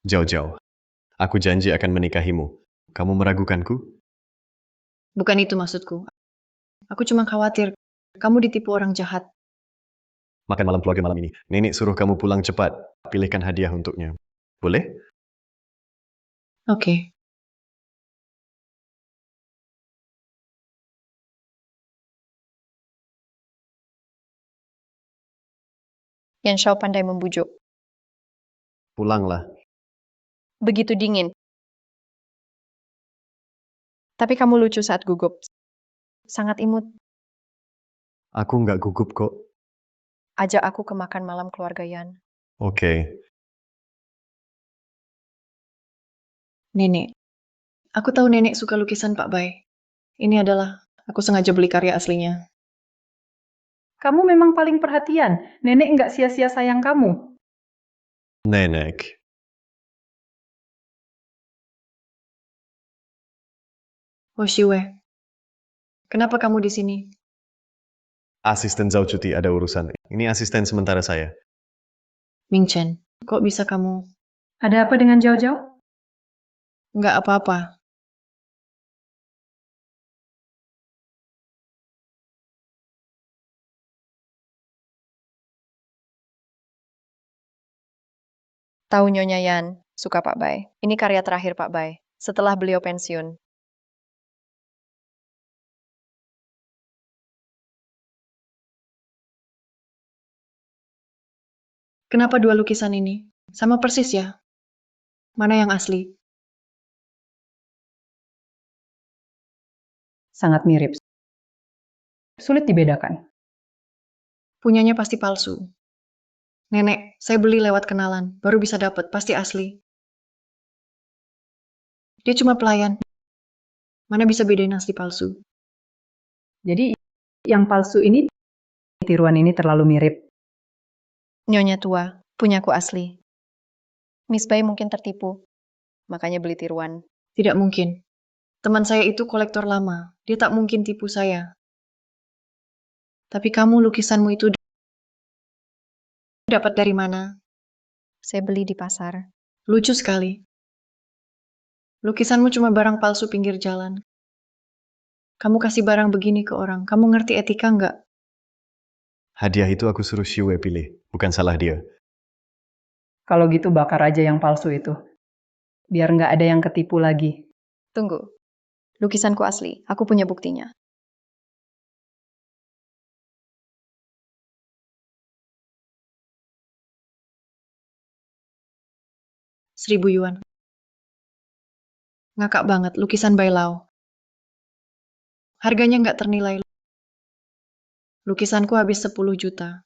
Jauh-jauh. Aku janji akan menikahimu. Kamu meragukanku? Bukan itu maksudku. Aku cuma khawatir kamu ditipu orang jahat. Makan malam keluarga malam ini. Nenek suruh kamu pulang cepat. Pilihkan hadiah untuknya. Boleh? Oke. Yan Shao pandai membujuk. Pulanglah. Begitu dingin. Tapi kamu lucu saat gugup. Sangat imut. Aku nggak gugup kok. Ajak aku ke makan malam keluarga Yan. Oke. Nenek. Aku tahu nenek suka lukisan Pak Bay. Ini adalah, aku sengaja beli karya aslinya. Kamu memang paling perhatian. Nenek nggak sia-sia sayang kamu. Nenek. Oh Shiwe. Kenapa kamu di sini? Asisten Zhao cuti ada urusan. Ini asisten sementara saya. Mingchen, kok bisa kamu? Ada apa dengan Jauh-Jauh? Nggak apa-apa. Tahu Nyonya Yan, suka Pak Bay. Ini karya terakhir Pak Bay. Setelah beliau pensiun. Kenapa dua lukisan ini? Sama persis ya? Mana yang asli? Sangat mirip. Sulit dibedakan. Punyanya pasti palsu. Nenek, saya beli lewat kenalan. Baru bisa dapat, pasti asli. Dia cuma pelayan. Mana bisa bedain asli palsu? Jadi yang palsu ini, tiruan ini terlalu mirip. Nyonya tua, punyaku asli. Miss Bay mungkin tertipu. Makanya beli tiruan. Tidak mungkin. Teman saya itu kolektor lama. Dia tak mungkin tipu saya. Tapi kamu lukisanmu itu dapat dari mana? Saya beli di pasar. Lucu sekali. Lukisanmu cuma barang palsu pinggir jalan. Kamu kasih barang begini ke orang, kamu ngerti etika nggak? Hadiah itu aku suruh Xiue pilih, bukan salah dia. Kalau gitu bakar aja yang palsu itu. Biar nggak ada yang ketipu lagi. Tunggu. Lukisanku asli. Aku punya buktinya. Rp1.000. Ngakak banget, lukisan Bailao. Harganya nggak ternilai. Lukisanku habis 10 juta.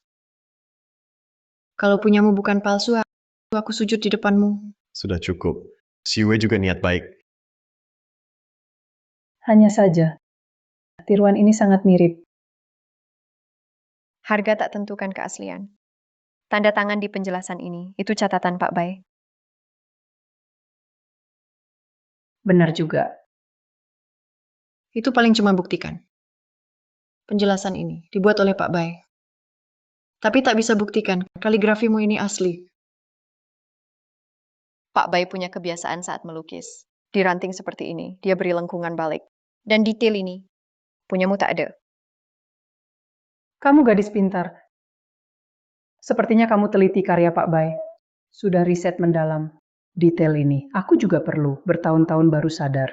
Kalau punyamu bukan palsu, aku sujud di depanmu. Sudah cukup. Xiue juga niat baik. Hanya saja, tiruan ini sangat mirip. Harga tak tentukan keaslian. Tanda tangan di penjelasan ini, itu catatan Pak Bai. Benar juga. Itu paling cuma buktikan. Penjelasan ini dibuat oleh Pak Bai. Tapi tak bisa buktikan kaligrafimu ini asli. Pak Bai punya kebiasaan saat melukis. Di ranting seperti ini, dia beri lengkungan balik. Dan detail ini, punyamu tak ada. Kamu gadis pintar. Sepertinya kamu teliti karya Pak Bai. Sudah riset mendalam. Detail ini, aku juga perlu. Bertahun-tahun baru sadar.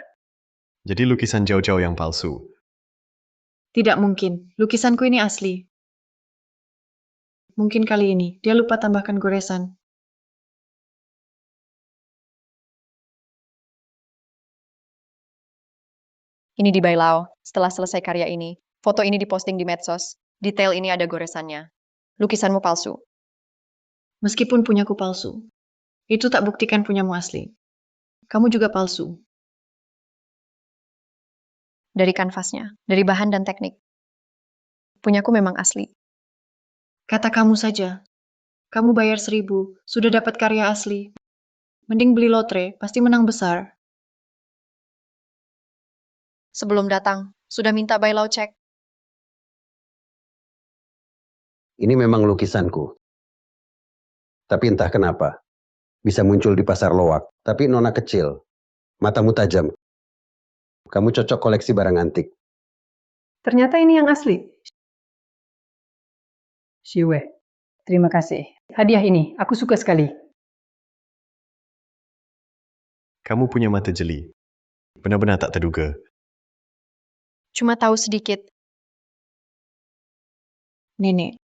Jadi lukisan jauh-jauh yang palsu. Tidak mungkin, lukisanku ini asli. Mungkin kali ini, dia lupa tambahkan goresan. Ini di Bailao. Setelah selesai karya ini, foto ini diposting di medsos. Detail ini ada goresannya. Lukisanmu palsu. Meskipun punyaku palsu, itu tak buktikan punyamu asli. Kamu juga palsu. Dari kanvasnya, dari bahan dan teknik. Punyaku memang asli. Kata kamu saja. Kamu bayar 1.000, sudah dapat karya asli. Mending beli lotre, pasti menang besar. Sebelum datang, sudah minta Bailao cek. Ini memang lukisanku. Tapi entah kenapa, bisa muncul di pasar loak. Tapi nona kecil, matamu tajam. Kamu cocok koleksi barang antik. Ternyata ini yang asli. Xiue, terima kasih. Hadiah ini, aku suka sekali. Kamu punya mata jeli. Benar-benar tak terduga. Cuma tahu sedikit. Nenek,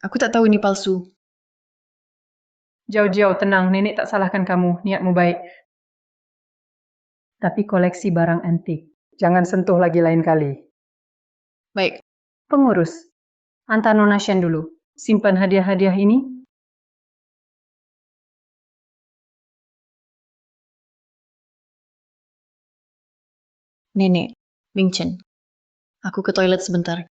aku tak tahu ini palsu. Jauh-jauh, tenang. Nenek tak salahkan kamu. Niatmu baik. Tapi koleksi barang antik. Jangan sentuh lagi lain kali. Baik. Pengurus, antar Nona Shen dulu. Simpan hadiah-hadiah ini. Nenek, Mingchen. Aku ke toilet sebentar.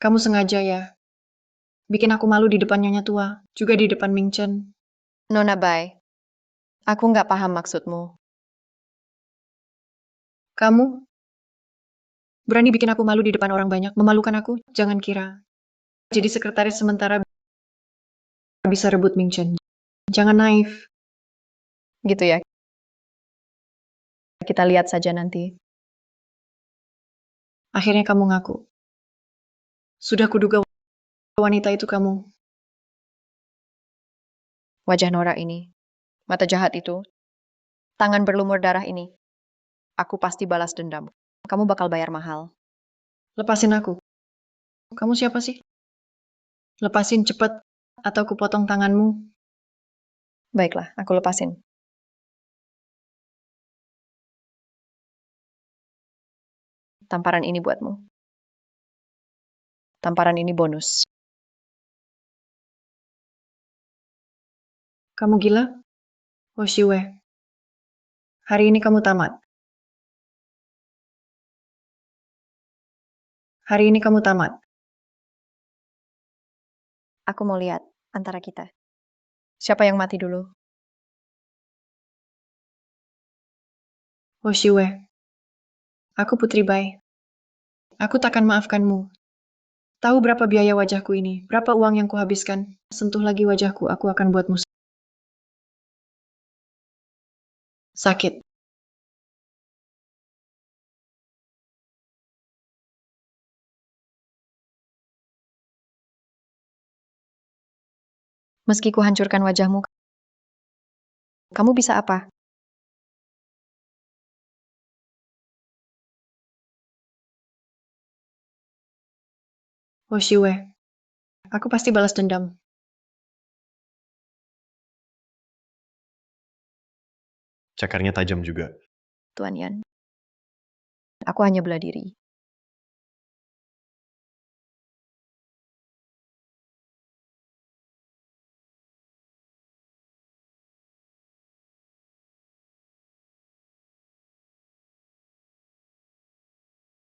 Kamu sengaja ya? Bikin aku malu di depan Nyonya Tua, juga di depan Mingchen. Nona Bai, aku nggak paham maksudmu. Kamu berani bikin aku malu di depan orang banyak, memalukan aku, jangan kira. Jadi sekretaris sementara bisa rebut Mingchen. Jangan naif. Gitu ya. Kita lihat saja nanti. Akhirnya kamu ngaku. Sudah kuduga wanita itu kamu. Wajah norak ini, mata jahat itu, tangan berlumur darah ini. Aku pasti balas dendam. Kamu bakal bayar mahal. Lepasin aku. Kamu siapa sih? Lepasin cepet, atau kupotong tanganmu. Baiklah, aku lepasin. Tamparan ini buatmu. Tamparan ini bonus. Kamu gila? Oh Xiue. Hari ini kamu tamat. Hari ini kamu tamat. Aku mau lihat antara kita. Siapa yang mati dulu? Oh Xiue. Aku Putri Bai. Aku takkan maafkanmu. Tahu berapa biaya wajahku ini? Berapa uang yang kuhabiskan? Sentuh lagi wajahku, aku akan buatmu Sakit. Meski ku hancurkan wajahmu, kamu bisa apa? Hoshiwe, aku pasti balas dendam. Cakarnya tajam juga. Tuan Yan. Aku hanya bela diri.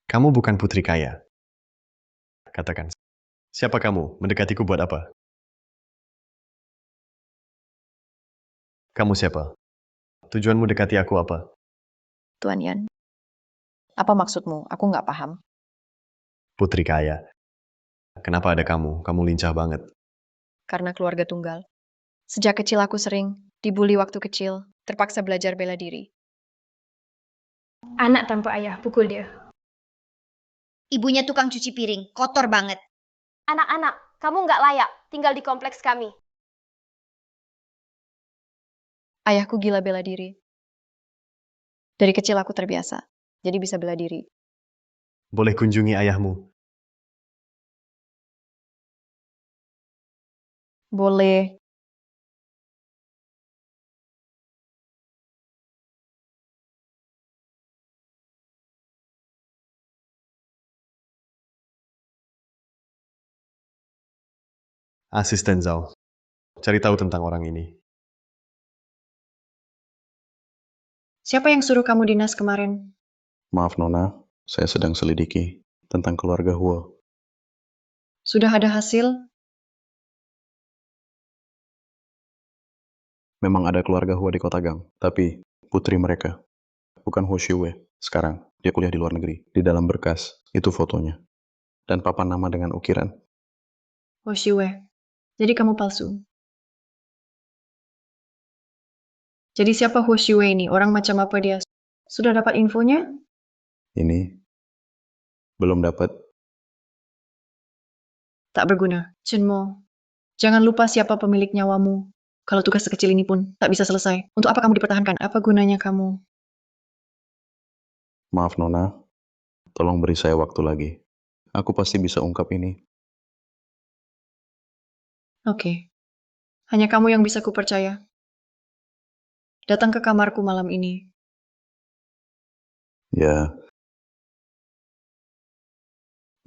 Kamu bukan putri kaya. Katakan, siapa kamu? Mendekatiku buat apa? Kamu siapa? Tujuanmu dekati aku apa? Tuan Yan. Apa maksudmu? Aku nggak paham. Putri kaya. Kenapa ada kamu? Kamu lincah banget. Karena keluarga tunggal. Sejak kecil aku sering dibully waktu kecil, terpaksa belajar bela diri. Anak tanpa ayah, pukul dia. Ibunya tukang cuci piring, kotor banget. Anak-anak, kamu nggak layak tinggal di kompleks kami. Ayahku gila bela diri. Dari kecil aku terbiasa, jadi bisa bela diri. Boleh kunjungi ayahmu? Boleh. Asisten Zhao. Cari tahu tentang orang ini. Siapa yang suruh kamu dinas kemarin? Maaf Nona, saya sedang selidiki tentang keluarga Huo. Sudah ada hasil? Memang ada keluarga Huo di Kota Gang, tapi putri mereka bukan Huo Xiwe. Sekarang dia kuliah di luar negeri. Di dalam berkas itu fotonya dan papan nama dengan ukiran. Hoshiwe. Jadi kamu palsu. Jadi siapa Hoshiwe ini? Orang macam apa dia? Sudah dapat infonya? Ini belum dapat. Tak berguna. Chenmo, jangan lupa siapa pemilik nyawamu. Kalau tugas sekecil ini pun tak bisa selesai, untuk apa kamu dipertahankan? Apa gunanya kamu? Maaf Nona, tolong beri saya waktu lagi. Aku pasti bisa ungkap ini. Oke. Hanya kamu yang bisa kupercaya. Datang ke kamarku malam ini. Ya,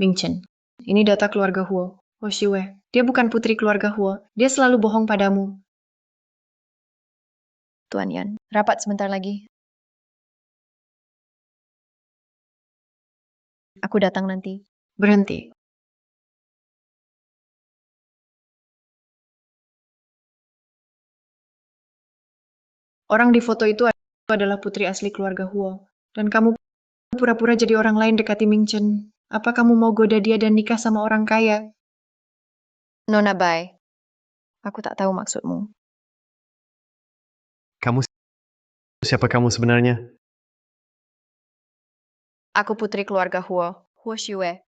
Ming-chen, ini data keluarga Huo. Hoshiwe, dia bukan putri keluarga Huo. Dia selalu bohong padamu. Tuan Yan, rapat sebentar lagi. Aku datang nanti. Berhenti. Orang di foto itu adalah putri asli keluarga Huo. Dan kamu pura-pura jadi orang lain dekati Ming-chen. Apa kamu mau goda dia dan nikah sama orang kaya? Nona Bai, aku tak tahu maksudmu. Siapa kamu sebenarnya? Aku putri keluarga Huo, Huo Xiwe.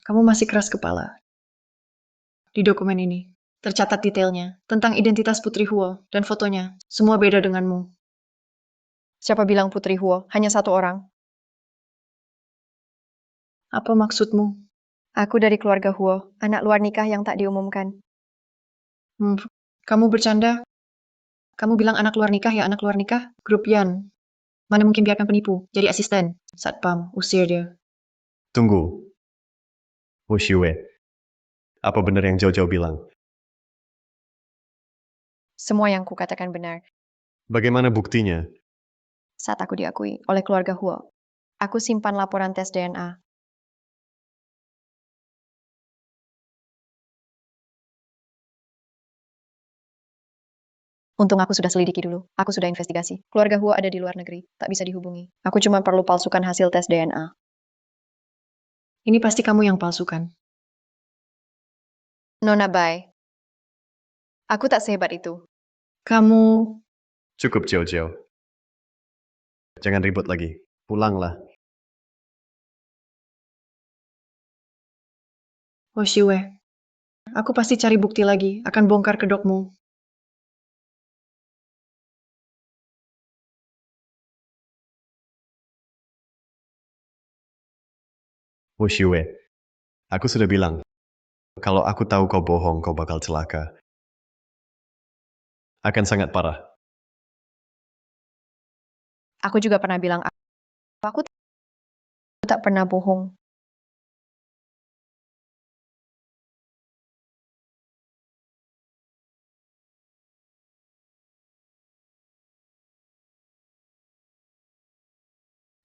Kamu masih keras kepala. Di dokumen ini, tercatat detailnya tentang identitas putri Huo dan fotonya. Semua beda denganmu. Siapa bilang putri Huo? Hanya satu orang. Apa maksudmu? Aku dari keluarga Huo, anak luar nikah yang tak diumumkan. Kamu bercanda? Kamu bilang anak luar nikah ya anak luar nikah? Grup Yan. Mana mungkin biarkan penipu, jadi asisten. Satpam, usir dia. Tunggu. Hoshiwe. Apa benar yang Zhao bilang? Semua yang kukatakan benar. Bagaimana buktinya? Saat aku diakui oleh keluarga Huo, aku simpan laporan tes DNA. Untung aku sudah selidiki dulu. Aku sudah investigasi. Keluarga Huo ada di luar negeri. Tak bisa dihubungi. Aku cuma perlu palsukan hasil tes DNA. Ini pasti kamu yang palsukan. Nona Bai. Aku tak sehebat itu. Kamu Cukup, Jiao Jiao. Jangan ribut lagi. Pulanglah. Hoshiwe, aku pasti cari bukti lagi, akan bongkar kedokmu. Hoshiwe, aku sudah bilang, kalau aku tahu kau bohong, kau bakal celaka. Akan sangat parah. Aku juga pernah bilang, aku tak pernah bohong.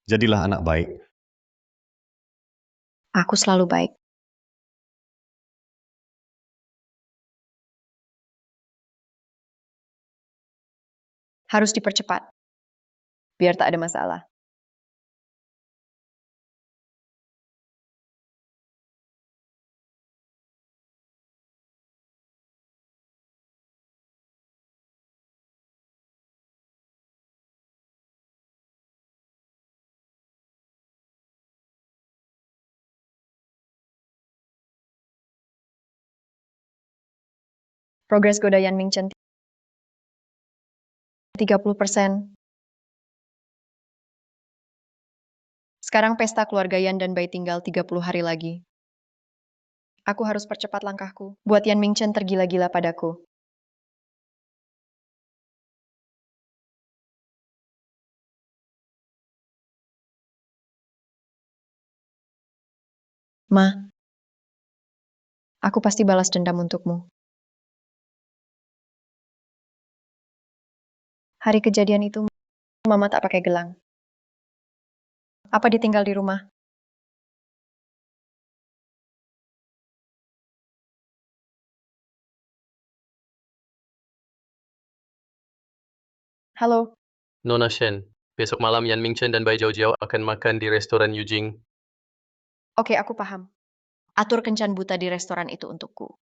Jadilah anak baik. Aku selalu baik. Harus dipercepat, biar tak ada masalah. Progres Godayan Mingchen 30%. Sekarang pesta keluarga Yan dan Bai tinggal 30 hari lagi. Aku harus percepat langkahku, buat Yan Mingchen tergila-gila padaku. Ma, aku pasti balas dendam untukmu. Hari kejadian itu, Mama tak pakai gelang. Apa ditinggal di rumah? Halo, Nona Shen, besok malam Yan Mingchen dan Bai Jiao akan makan di restoran Yujing. oke aku paham. Atur kencan buta di restoran itu untukku.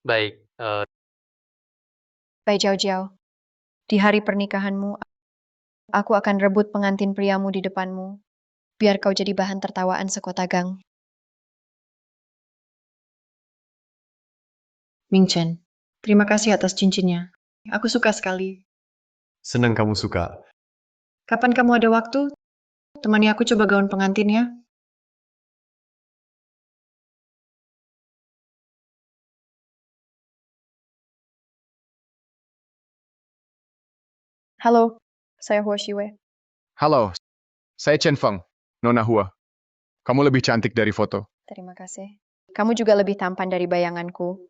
Baik, Bai Jiao Jiao, di hari pernikahanmu, aku akan rebut pengantin priamu di depanmu, biar kau jadi bahan tertawaan sekota gang. Mingchen, terima kasih atas cincinnya. Aku suka sekali. Senang kamu suka. Kapan kamu ada waktu? Temani aku coba gaun pengantin ya. Halo, saya Hua Shiwei. Halo, saya Chen Feng, Nona Hua. Kamu lebih cantik dari foto. Terima kasih. Kamu juga lebih tampan dari bayanganku.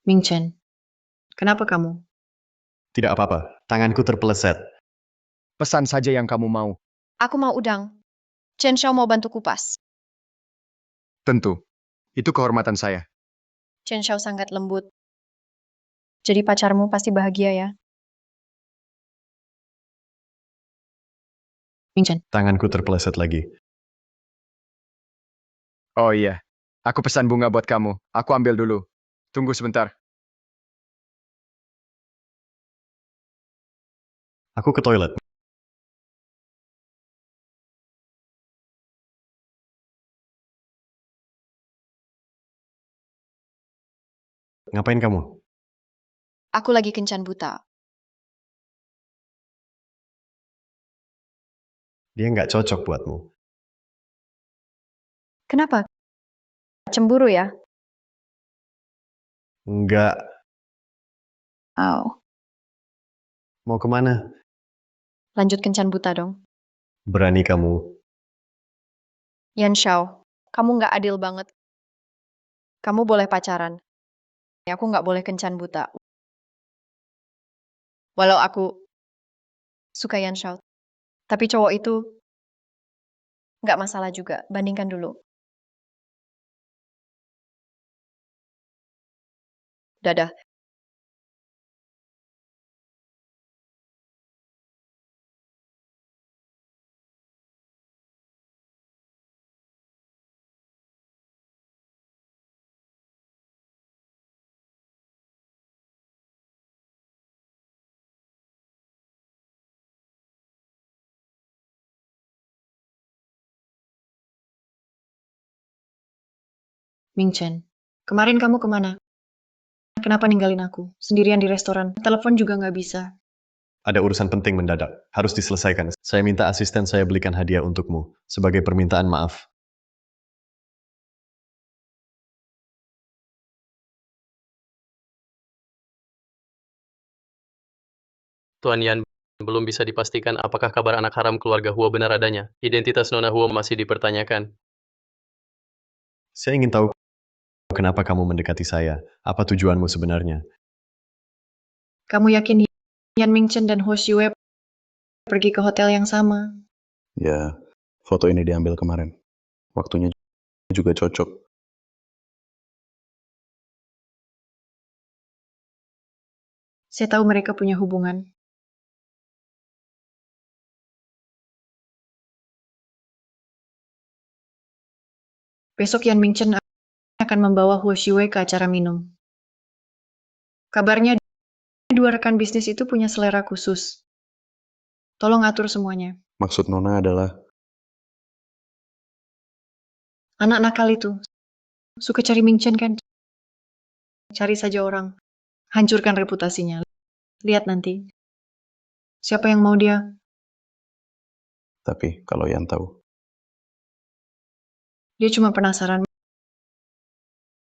Mingchen, kenapa kamu? Tidak apa-apa, tanganku terpeleset. Pesan saja yang kamu mau. Aku mau udang. Chen Xiao mau bantu kupas. Tentu. Itu kehormatan saya. Chen Xiao sangat lembut. Jadi pacarmu pasti bahagia ya. Mingchen, Tanganku terpeleset lagi. Oh iya, aku pesan bunga buat kamu. Aku ambil dulu. Tunggu sebentar. Aku ke toilet. Ngapain kamu? Aku lagi kencan buta. Dia nggak cocok buatmu. Kenapa? Cemburu ya? Nggak. Oh. Mau kemana? Lanjut kencan buta dong. Berani kamu. Yan Xiao, kamu nggak adil banget. Kamu boleh pacaran. Aku nggak boleh kencan buta. Walau aku suka Yan Xiao. Tapi cowok itu nggak masalah juga. Bandingkan dulu. Dadah. Ming Chen, kemarin kamu kemana? Kenapa ninggalin aku? Sendirian di restoran. Telepon juga nggak bisa. Ada urusan penting mendadak, harus diselesaikan. Saya minta asisten saya belikan hadiah untukmu, sebagai permintaan maaf. Tuan Yan, belum bisa dipastikan apakah kabar anak haram keluarga Huo benar adanya. Identitas Nona Huo masih dipertanyakan. Saya ingin tahu kenapa kamu mendekati saya. Apa tujuanmu sebenarnya? Kamu yakin Yan Mingchen dan Ho Xiue pergi ke hotel yang sama? Ya, foto ini diambil kemarin. Waktunya juga cocok. Saya tahu mereka punya hubungan. Besok Yan Mingchen akan membawa Ho Xiue ke acara minum. Kabarnya dua rekan bisnis itu punya selera khusus. Tolong atur semuanya. Maksud Nona adalah Anak nakal itu suka cari Mingchen kan? Cari saja orang. Hancurkan reputasinya. Lihat nanti. Siapa yang mau dia? tapi kalau Yan tahu. Dia cuma penasaran.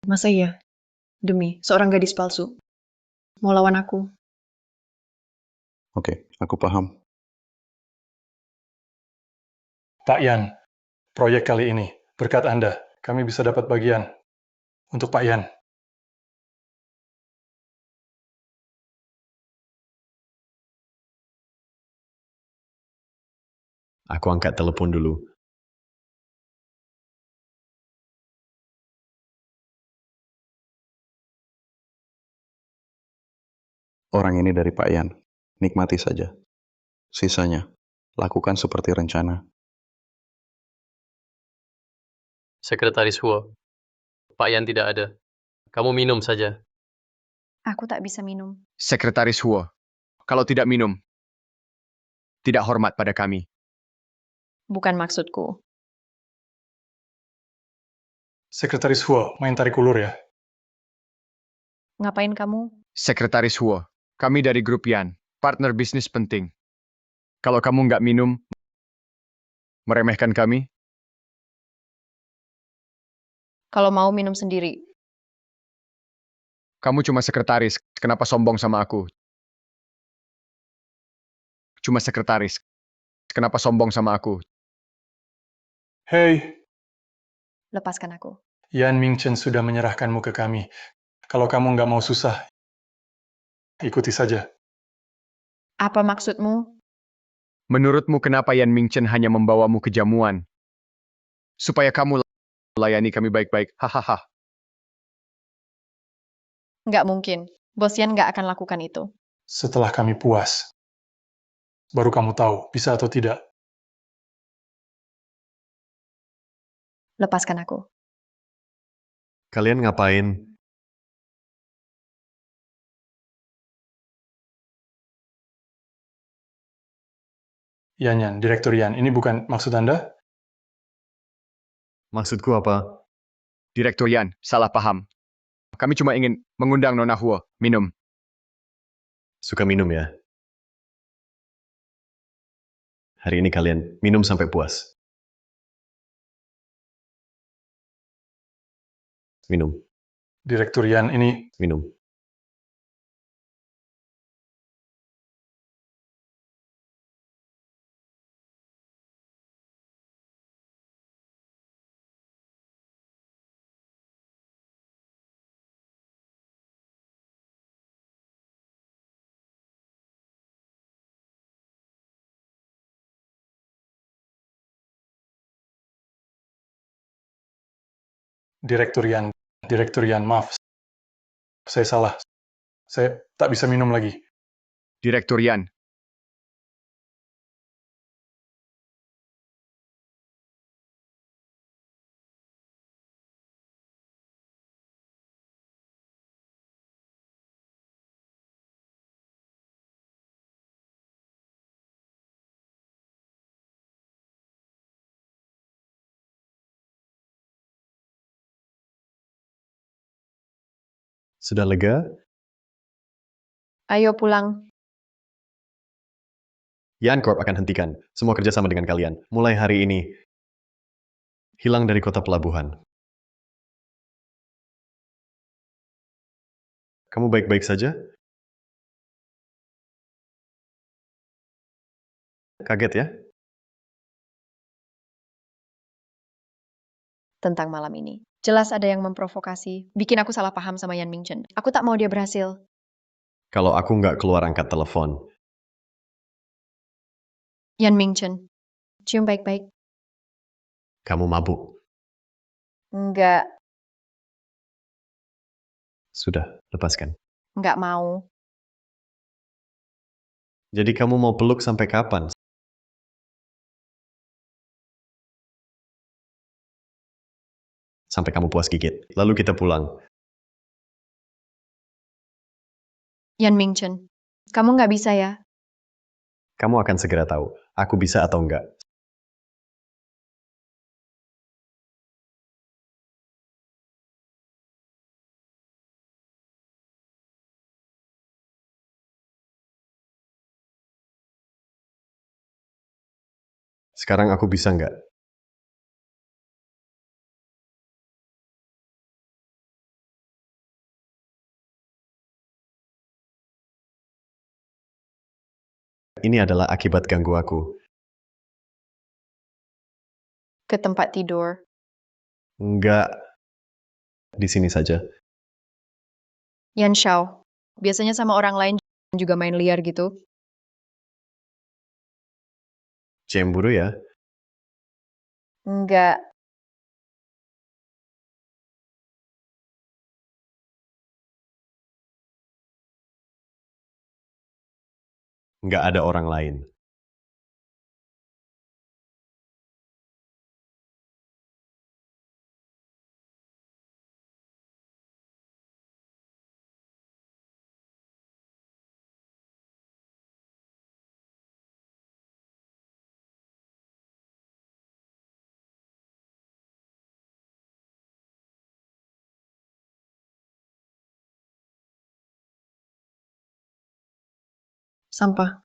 Masa iya? Demi seorang gadis palsu. Mau lawan aku. Oke, aku paham. Pak Yan, proyek kali ini, berkat Anda, kami bisa dapat bagian. Untuk Pak Yan. Aku angkat telepon dulu. Orang ini dari Pak Yan. Nikmati saja. Sisanya, lakukan seperti rencana. Sekretaris Huo, Pak Yan tidak ada. Kamu minum saja. Aku tak bisa minum. Sekretaris Huo, kalau tidak minum, tidak hormat pada kami. Bukan maksudku. Sekretaris Huo, main tarik ulur ya. Ngapain kamu? Sekretaris Huo, kami dari grup Yan, partner bisnis penting. Kalau kamu nggak minum, meremehkan kami, Kalau mau minum sendiri. kamu cuma sekretaris, kenapa sombong sama aku? Cuma sekretaris, kenapa sombong sama aku? Hei, Lepaskan aku. Yan Mingchen sudah menyerahkanmu ke kami. Kalau kamu nggak mau susah, ikuti saja. Apa maksudmu? Menurutmu kenapa Yan Mingchen hanya membawamu ke jamuan? Supaya kamu layani kami baik-baik, hahaha. Nggak mungkin. Bos Yan nggak akan lakukan itu. Setelah kami puas, baru kamu tahu bisa atau tidak. Lepaskan aku. Kalian ngapain? Yan, Direktur Yan, ini bukan maksud Anda? Maksudku apa? Direktur Yan, salah paham. Kami cuma ingin mengundang Nona Huo, minum. Suka minum ya? Hari ini kalian minum sampai puas. Minum. Direktur Yan, ini Minum. Direktur Yan, maaf. Saya salah. Saya tak bisa minum lagi. Direktur Yan, Sudah lega? Ayo pulang. Yan Corp akan hentikan semua kerjasama dengan kalian. Mulai hari ini, hilang dari kota pelabuhan. Kamu baik-baik saja? Kaget ya? Tentang malam ini. Jelas ada yang memprovokasi. Bikin aku salah paham sama Yan Mingchen. Aku tak mau dia berhasil. Kalau aku nggak keluar angkat telepon, Yan Mingchen, cium baik-baik. kamu mabuk. Enggak, Sudah, lepaskan. enggak mau. Jadi kamu mau peluk sampai kapan? Sampai kamu puas gigit. Lalu kita pulang. Yan Mingchen, kamu nggak bisa ya? Kamu akan segera tahu, aku bisa atau enggak. Sekarang aku bisa enggak? Ini adalah akibat ganggu aku. Ke tempat tidur. Enggak. Di sini saja. Yan Xiao, biasanya sama orang lain juga main liar gitu. Cemburu ya? Enggak, Enggak ada orang lain. Sampah.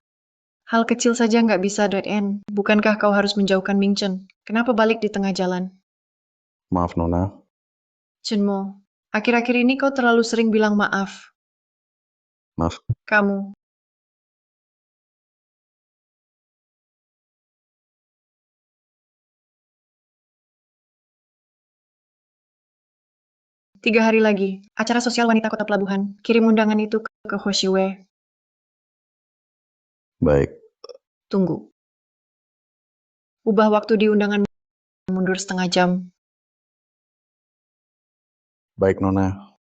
Hal kecil saja nggak bisa dead end. Bukankah kau harus menjauhkan Mingchen? Kenapa balik di tengah jalan? Maaf, Nona. Chenmo, akhir-akhir ini kau terlalu sering bilang maaf. Maaf. Kamu. Tiga hari lagi, acara sosial wanita Kota Pelabuhan. Kirim undangan itu ke Hoshiwe. Baik. Tunggu. Ubah waktu di undangan mundur setengah jam. Baik, Nona.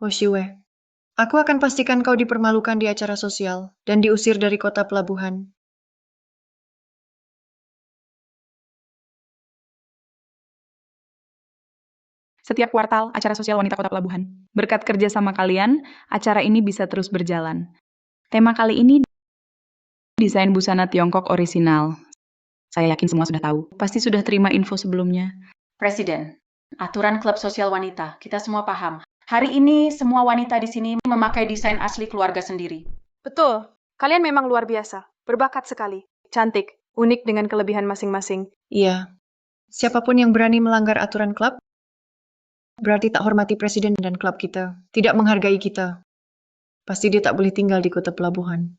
Hoshiwe. Aku akan pastikan kau dipermalukan di acara sosial dan diusir dari Kota Pelabuhan. Setiap kuartal, acara sosial wanita Kota Pelabuhan. Berkat kerja sama kalian, acara ini bisa terus berjalan. Tema kali ini desain busana Tiongkok orisinal. Saya yakin semua sudah tahu. Pasti sudah terima info sebelumnya. Presiden, aturan klub sosial wanita, kita semua paham. Hari ini semua wanita di sini memakai desain asli keluarga sendiri. Betul. Kalian memang luar biasa. Berbakat sekali. Cantik. Unik dengan kelebihan masing-masing. Iya. Siapapun yang berani melanggar aturan klub, berarti tak hormati presiden dan klub kita. Tidak menghargai kita. Pasti dia tak boleh tinggal di Kota Pelabuhan.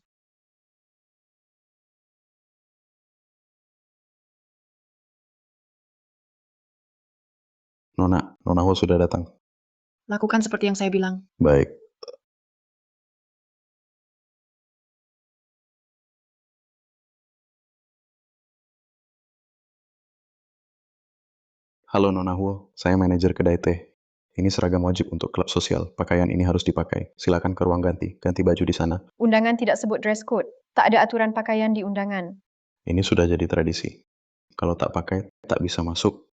Nona Ho sudah datang. Lakukan seperti yang saya bilang. Baik. Halo Nona Huo, saya manajer kedai teh. Ini seragam wajib untuk klub sosial. Pakaian ini harus dipakai. Silakan ke ruang ganti. Ganti baju di sana. Undangan tidak sebut dress code. Tak ada aturan pakaian di undangan. Ini sudah jadi tradisi. Kalau tak pakai, tak bisa masuk.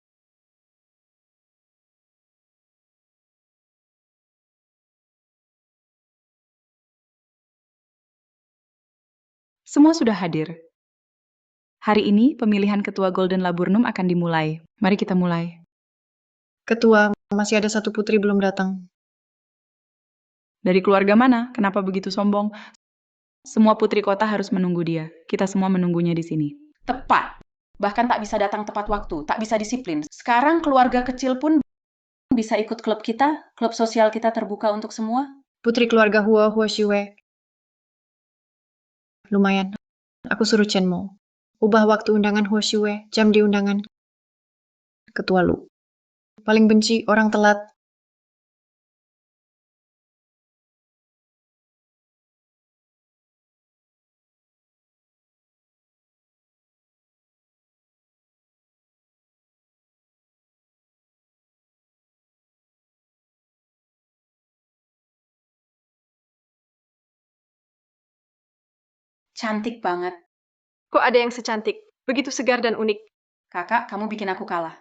Semua sudah hadir. Hari ini pemilihan ketua Golden Laburnum akan dimulai. Mari kita mulai. Ketua, masih ada satu putri belum datang. Dari keluarga mana? Kenapa begitu sombong? Semua putri kota harus menunggu dia. Kita semua menunggunya di sini. Tepat. Bahkan tak bisa datang tepat waktu, tak bisa disiplin. Sekarang keluarga kecil pun bisa ikut klub kita, klub sosial kita terbuka untuk semua. Putri keluarga Huo Shiwe. Lumayan. Aku suruh Chen Mo. Ubah waktu undangan Huo Shiwe, jam di undangan. Ketua Lu. Paling benci orang telat. Cantik banget. Kok ada yang secantik? Begitu segar dan unik. Kakak, kamu bikin aku kalah.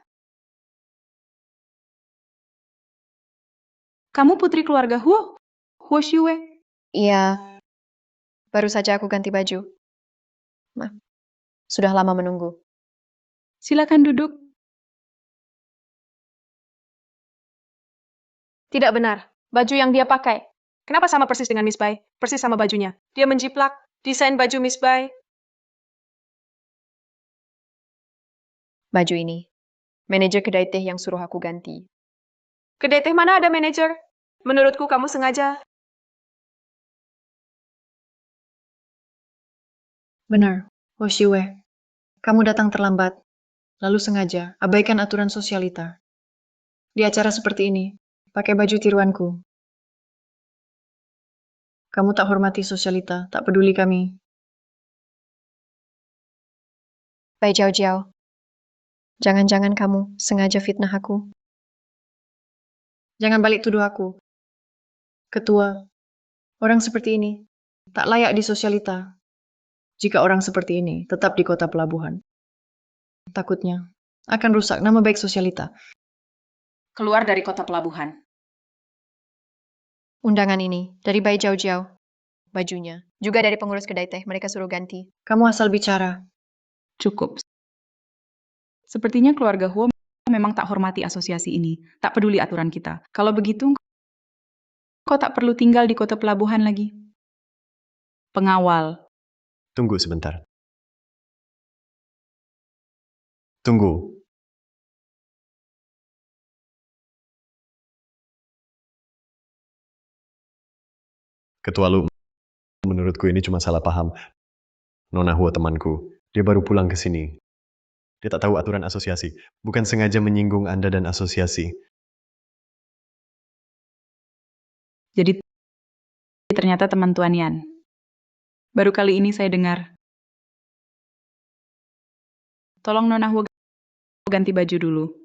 Kamu putri keluarga Huo? Huo Shiwe? Iya, baru saja aku ganti baju. Maaf, sudah lama menunggu. Silakan duduk. Tidak benar. Baju yang dia pakai. Kenapa sama persis dengan Miss Bai? Persis sama bajunya. Dia menjiplak. Desain baju Miss Bai. Baju ini. Manajer kedai teh yang suruh aku ganti. Kedai teh mana ada manajer? Menurutku kamu sengaja. Benar, Huo Shiwe. Kamu datang terlambat. Lalu sengaja abaikan aturan sosialita. Di acara seperti ini, pakai baju tiruanku. Kamu tak hormati sosialita, tak peduli kami. Bai Jiao Jiao. Jangan-jangan kamu sengaja fitnah aku. Jangan balik tuduh aku. Ketua, orang seperti ini tak layak di sosialita. Jika orang seperti ini tetap di kota pelabuhan, takutnya akan rusak nama baik sosialita. Keluar dari kota pelabuhan. Undangan ini dari Bai Jiao Jiao. Bajunya. Juga dari pengurus kedai teh. Mereka suruh ganti. Kamu asal bicara. Cukup. Sepertinya keluarga Huo memang tak hormati asosiasi ini. Tak peduli aturan kita. Kalau begitu, kau tak perlu tinggal di kota pelabuhan lagi. Pengawal. Tunggu sebentar. Tunggu. Ketua Lu, menurutku ini cuma salah paham. Nona Huo temanku, dia baru pulang ke sini. Dia tak tahu aturan asosiasi, bukan sengaja menyinggung Anda dan asosiasi. Jadi ternyata teman Tuan Yan. Baru kali ini saya dengar. Tolong Nona Huo ganti baju dulu.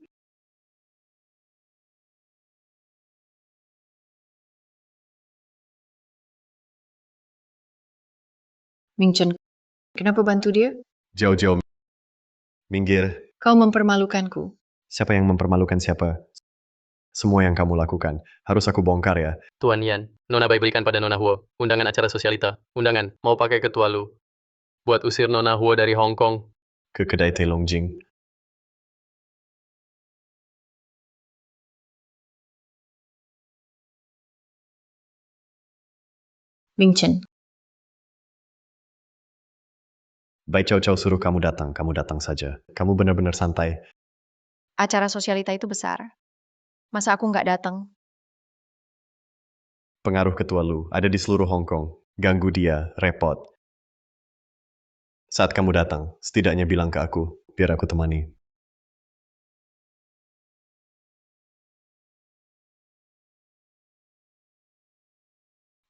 Mingchen, kenapa bantu dia? Jauh-jauh. Minggir. Kau mempermalukanku. Siapa yang mempermalukan siapa? Semua yang kamu lakukan, harus aku bongkar ya. Tuan Yan, Nona Bai berikan pada Nona Huo. Undangan acara sosialita. Undangan, mau pakai ketua Lu. Buat usir Nona Huo dari Hong Kong. Ke kedai teh Longjing. Mingchen, Bai Chow Chow suruh kamu datang saja. Kamu benar-benar santai. Acara sosialita itu besar. Masa aku nggak datang? Pengaruh ketua Lu ada di seluruh Hong Kong. Ganggu dia, repot. Saat kamu datang, setidaknya bilang ke aku, biar aku temani.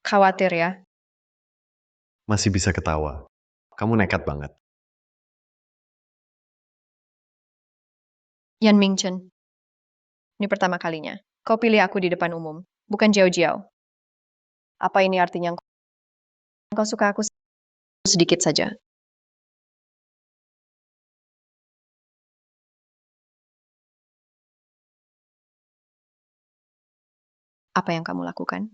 Khawatir ya. Masih bisa ketawa. Kamu nekat banget. Yan Mingchen. Ini pertama kalinya. Kau pilih aku di depan umum. Bukan Jiao Jiao. Apa ini artinya kau suka aku sedikit saja? Apa yang kamu lakukan?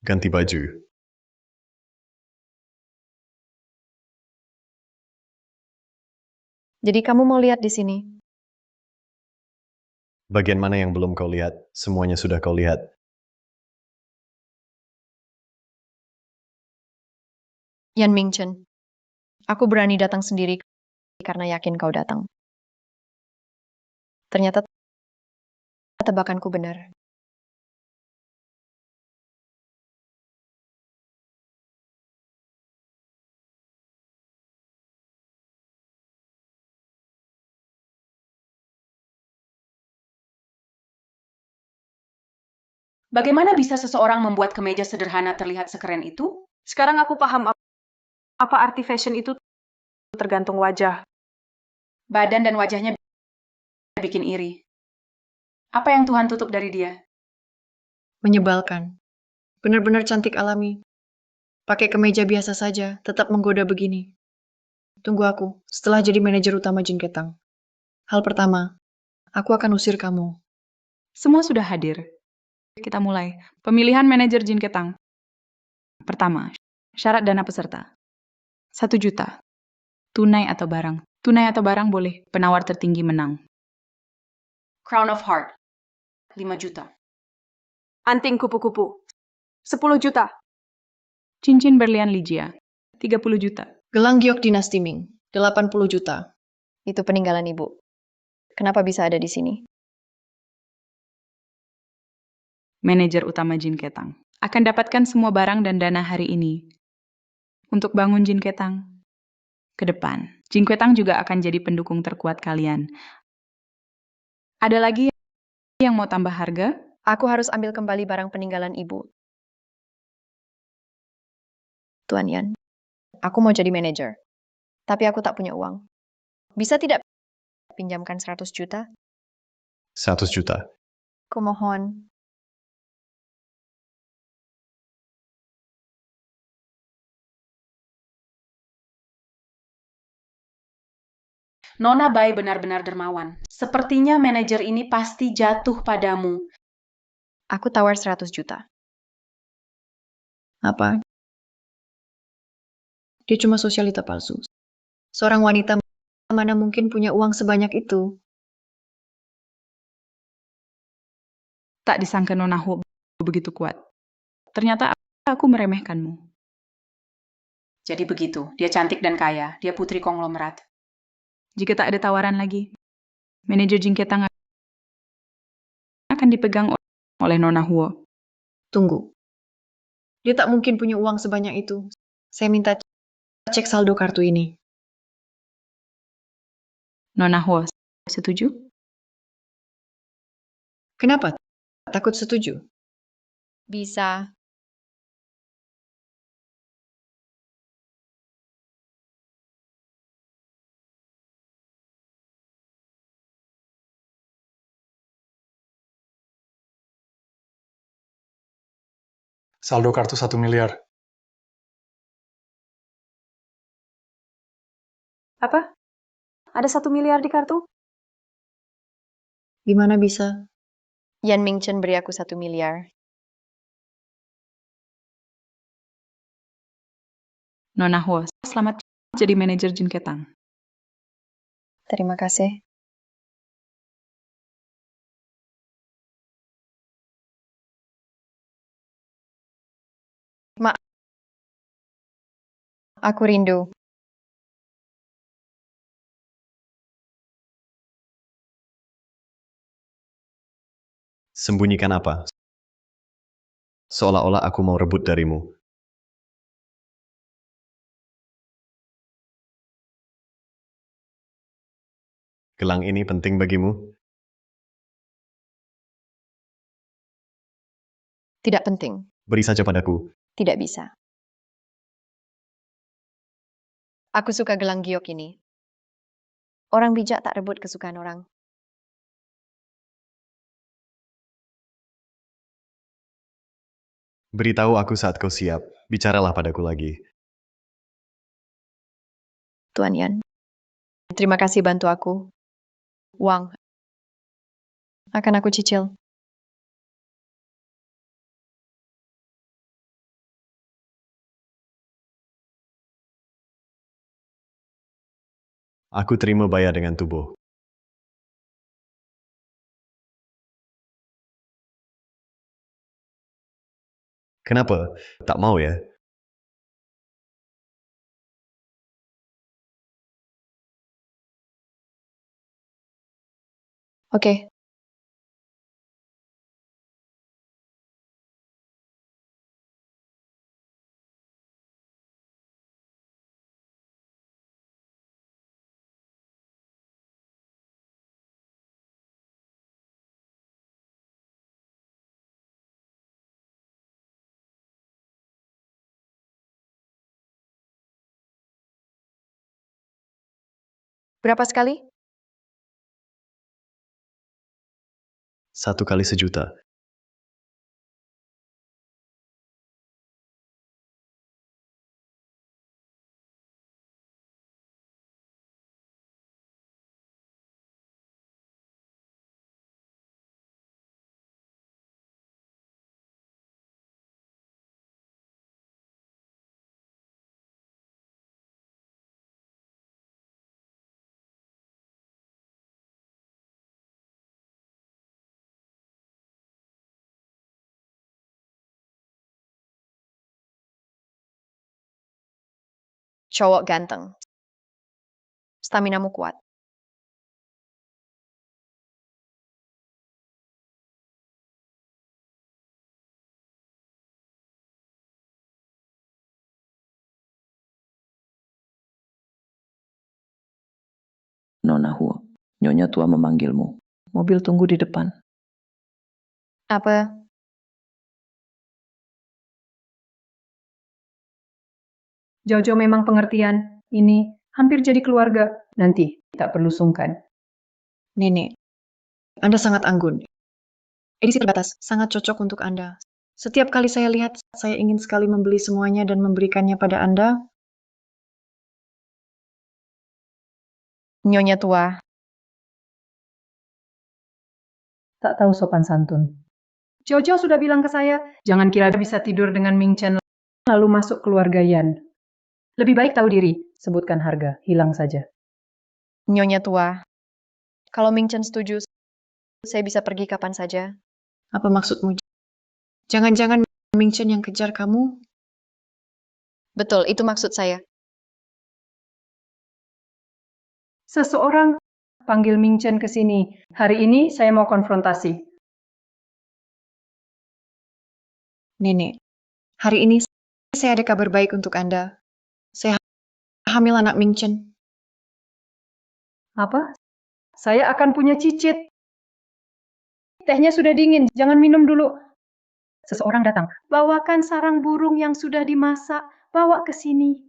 Ganti baju. Jadi kamu mau lihat di sini? Bagian mana yang belum kau lihat? Semuanya sudah kau lihat. Yan Mingchen, aku berani datang sendiri karena yakin kau datang. Ternyata tebakanku benar. Bagaimana bisa seseorang membuat kemeja sederhana terlihat sekeren itu? Sekarang aku paham apa arti fashion itu tergantung wajah. Badan dan wajahnya bikin iri. Apa yang Tuhan tutup dari dia? Menyebalkan. Benar-benar cantik alami. Pakai kemeja biasa saja, tetap menggoda begini. Tunggu aku, setelah jadi manajer utama Jin Ketang. Hal pertama, aku akan usir kamu. Semua sudah hadir. Kita mulai. Pemilihan manajer Jin Ketang. Pertama, syarat dana peserta. 1 juta. Tunai atau barang. Tunai atau barang boleh. Penawar tertinggi menang. Crown of Heart, 5 juta. Anting kupu-kupu, 10 juta. Cincin berlian Ligia, 30 juta. Gelang giok dinasti Ming, 80 juta. Itu peninggalan ibu. Kenapa bisa ada di sini? Manajer utama Jin Ketang akan dapatkan semua barang dan dana hari ini untuk bangun Jin Ketang ke depan. Jin Ketang juga akan jadi pendukung terkuat kalian. Ada lagi yang mau tambah harga? Aku harus ambil kembali barang peninggalan ibu. Tuan Yan, aku mau jadi manajer. Tapi aku tak punya uang. Bisa tidak pinjamkan 100 juta? 100 juta. Kumohon. Nona Bai benar-benar dermawan. Sepertinya manajer ini pasti jatuh padamu. Aku tawar 100 juta. Apa? Dia cuma sosialita palsu. Seorang wanita mana mungkin punya uang sebanyak itu? Tak disangka Nona Ho begitu kuat. Ternyata aku meremehkanmu. Jadi begitu, dia cantik dan kaya, dia putri konglomerat. Jika tak ada tawaran lagi, manajer Jin Ketang akan dipegang oleh Nona Huo. Tunggu. Dia tak mungkin punya uang sebanyak itu. Saya minta cek saldo kartu ini. Nona Huo, setuju? Kenapa? Takut setuju? Bisa. Saldo kartu 1 miliar. Apa? Ada 1 miliar di kartu? Gimana bisa? Yan Mingchen beri aku 1 miliar. Nona Huo, selamat jadi manajer Jin Ketang. Terima kasih. Ma, aku rindu. Sembunyikan apa? Seolah-olah aku mau rebut darimu. Gelang ini penting bagimu? Tidak penting. Beri saja padaku. Tidak bisa. Aku suka gelang giok ini. Orang bijak tak rebut kesukaan orang. Beritahu aku saat kau siap. Bicaralah padaku lagi. Tuan Yan, terima kasih bantu aku. Uang. Akan aku cicil. Aku terima bayar dengan tubuh. Kenapa? Tak mau ya? Oke, berapa sekali? 1 kali sejuta. Cowok ganteng. Staminamu kuat. Nona Huo, Nyonya tua memanggilmu. Mobil tunggu di depan. Apa? Jojo memang pengertian. Ini hampir jadi keluarga. Nanti tak perlu sungkan. Nenek, Anda sangat anggun. Edisi terbatas, sangat cocok untuk Anda. Setiap kali saya lihat, saya ingin sekali membeli semuanya dan memberikannya pada Anda. Nyonya tua. Tak tahu sopan santun. Jojo sudah bilang ke saya, jangan kira bisa tidur dengan Ming Chen lalu masuk keluarga Yan. Lebih baik tahu diri, sebutkan harga, hilang saja. Nyonya tua. Kalau Ming Chen setuju, saya bisa pergi kapan saja. Apa maksudmu? Jangan-jangan Ming Chen yang kejar kamu? Betul, itu maksud saya. Seseorang panggil Ming Chen ke sini. Hari ini saya mau konfrontasi. Nenek, hari ini saya ada kabar baik untuk Anda. Saya hamil anak Ming Chen. Apa? Saya akan punya cicit. Tehnya sudah dingin, jangan minum dulu. Seseorang datang, bawakan sarang burung yang sudah dimasak, bawa ke sini.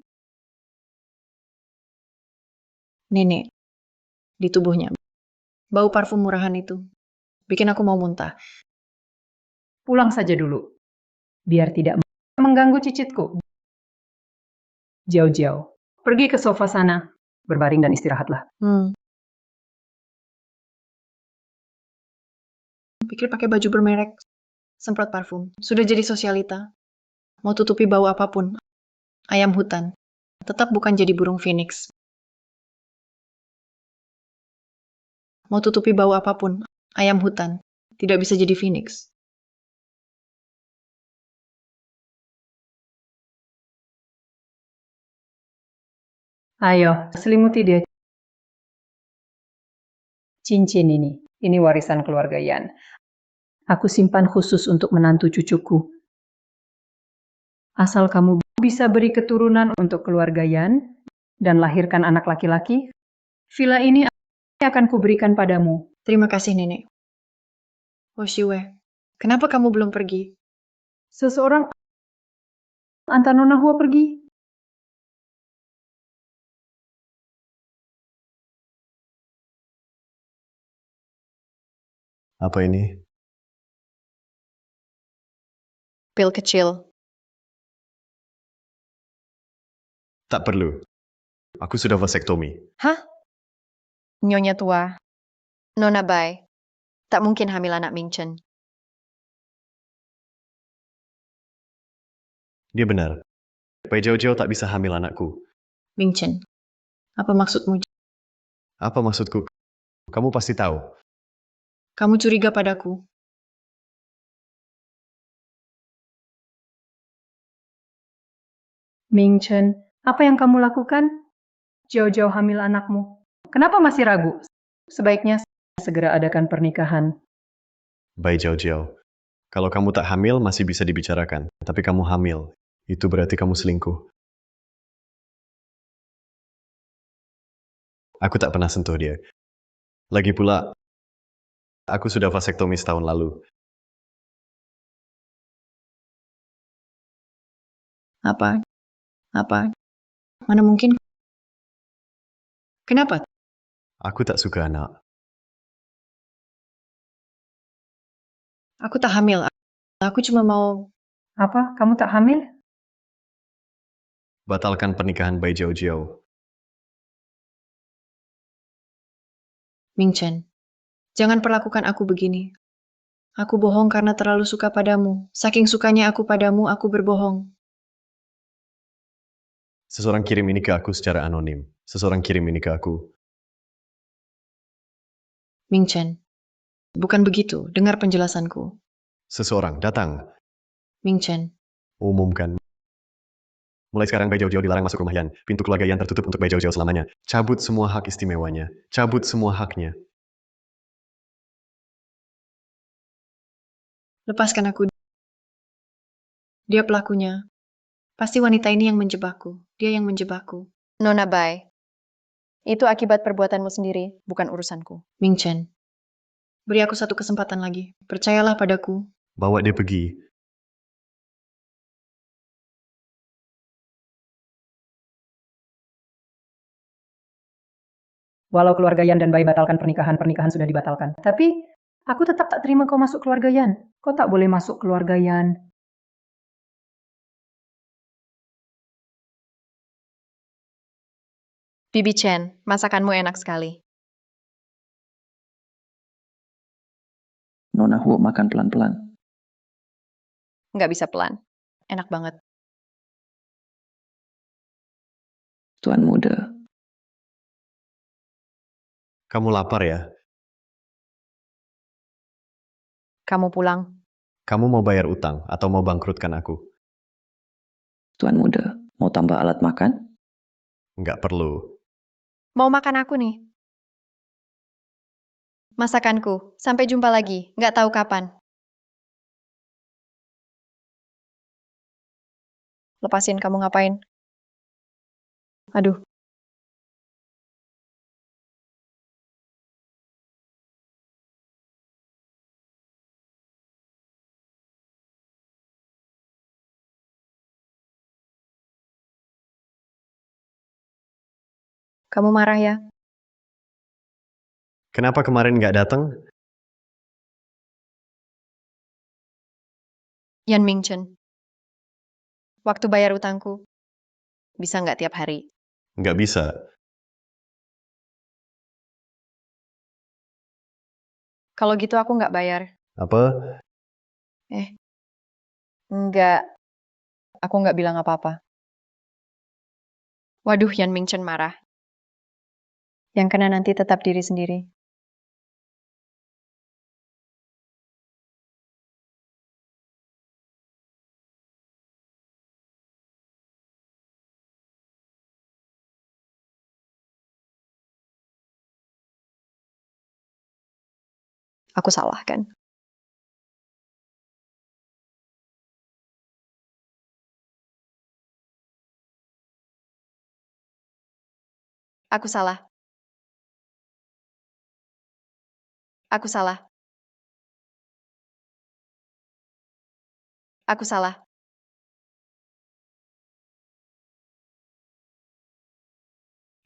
Nenek, di tubuhnya. Bau parfum murahan itu. Bikin aku mau muntah. Pulang saja dulu. Biar tidak mengganggu cicitku. Jauh-jauh. Pergi ke sofa sana. Berbaring dan istirahatlah. Pikir pakai baju bermerek. Semprot parfum. Sudah jadi sosialita. Mau tutupi bau apapun. Ayam hutan. Tetap bukan jadi burung phoenix. Mau tutupi bau apapun. Ayam hutan. Tidak bisa jadi phoenix. Ayo, selimuti dia. Cincin ini warisan keluarga Yan. Aku simpan khusus untuk menantu cucuku. Asal kamu bisa beri keturunan untuk keluarga Yan dan lahirkan anak laki-laki, villa ini akan kuberikan padamu. Terima kasih, Nenek. Hoshiwe, kenapa kamu belum pergi? Seseorang antar Nona Hua pergi. Apa ini? Pil kecil. Tak perlu. Aku sudah vasektomi. Hah? Nyonya tua. Nona Bai. Tak mungkin hamil anak Ming Chen. Dia benar. Bai Jiao tak bisa hamil anakku. Ming Chen, apa maksudmu? Apa maksudku? Kamu pasti tahu. Kamu curiga padaku. Ming Chen, apa yang kamu lakukan? Jauh-jauh hamil anakmu. Kenapa masih ragu? Sebaiknya segera adakan pernikahan. Bai Jiao Jiao. Kalau kamu tak hamil masih bisa dibicarakan. Tapi kamu hamil. Itu berarti kamu selingkuh. Aku tak pernah sentuh dia. Lagi pula, aku sudah vasektomi setahun lalu. Apa? Apa? Mana mungkin? Kenapa? Aku tak suka anak. Aku tak hamil. Aku cuma mau... Apa? Kamu tak hamil? Batalkan pernikahan Bai Jiao Jiao. Ming Chen, jangan perlakukan aku begini. Aku bohong karena terlalu suka padamu. Saking sukanya aku padamu, aku berbohong. Seseorang kirim ini ke aku secara anonim. Seseorang kirim ini ke aku. Ming Chen, bukan begitu. Dengar penjelasanku. Seseorang datang. Ming Chen, Umumkan. Mulai sekarang Bai Jiao Jiao dilarang masuk rumah Yan. Pintu keluarga Yan tertutup untuk Bai Jiao Jiao selamanya. Cabut semua hak istimewanya. Cabut semua haknya. lepaskan aku. Dia pelakunya. Pasti wanita ini yang menjebakku. Dia yang menjebakku. Nona Bai, itu akibat perbuatanmu sendiri, bukan urusanku. Ming Chen, beri aku satu kesempatan lagi. Percayalah padaku. Bawa dia pergi. Walau keluarga Yan dan Bai batalkan pernikahan sudah dibatalkan. Tapi, aku tetap tak terima kau masuk keluarga Yan. Kau tak boleh masuk keluarga Yan. Bibi Chen, masakanmu enak sekali. Nona Huo makan pelan-pelan. Nggak bisa pelan. Enak banget. Tuan muda, Kamu lapar ya? Kamu pulang. Kamu mau bayar utang atau mau bangkrutkan aku? tuan muda, mau tambah alat makan? Nggak perlu. Mau makan aku nih. Masakanku. Sampai jumpa lagi. Nggak tahu kapan. Lepasin, kamu ngapain? Aduh. Kamu marah ya? Kenapa kemarin nggak datang? Yan Mingchen. Waktu bayar utangku. Bisa nggak tiap hari? Nggak bisa. Kalau gitu aku nggak bayar. Apa? Nggak. Aku nggak bilang apa-apa. Waduh, Yan Mingchen marah. Yang kena nanti tetap diri sendiri. Aku salah kan? Aku salah. Aku salah. Aku salah.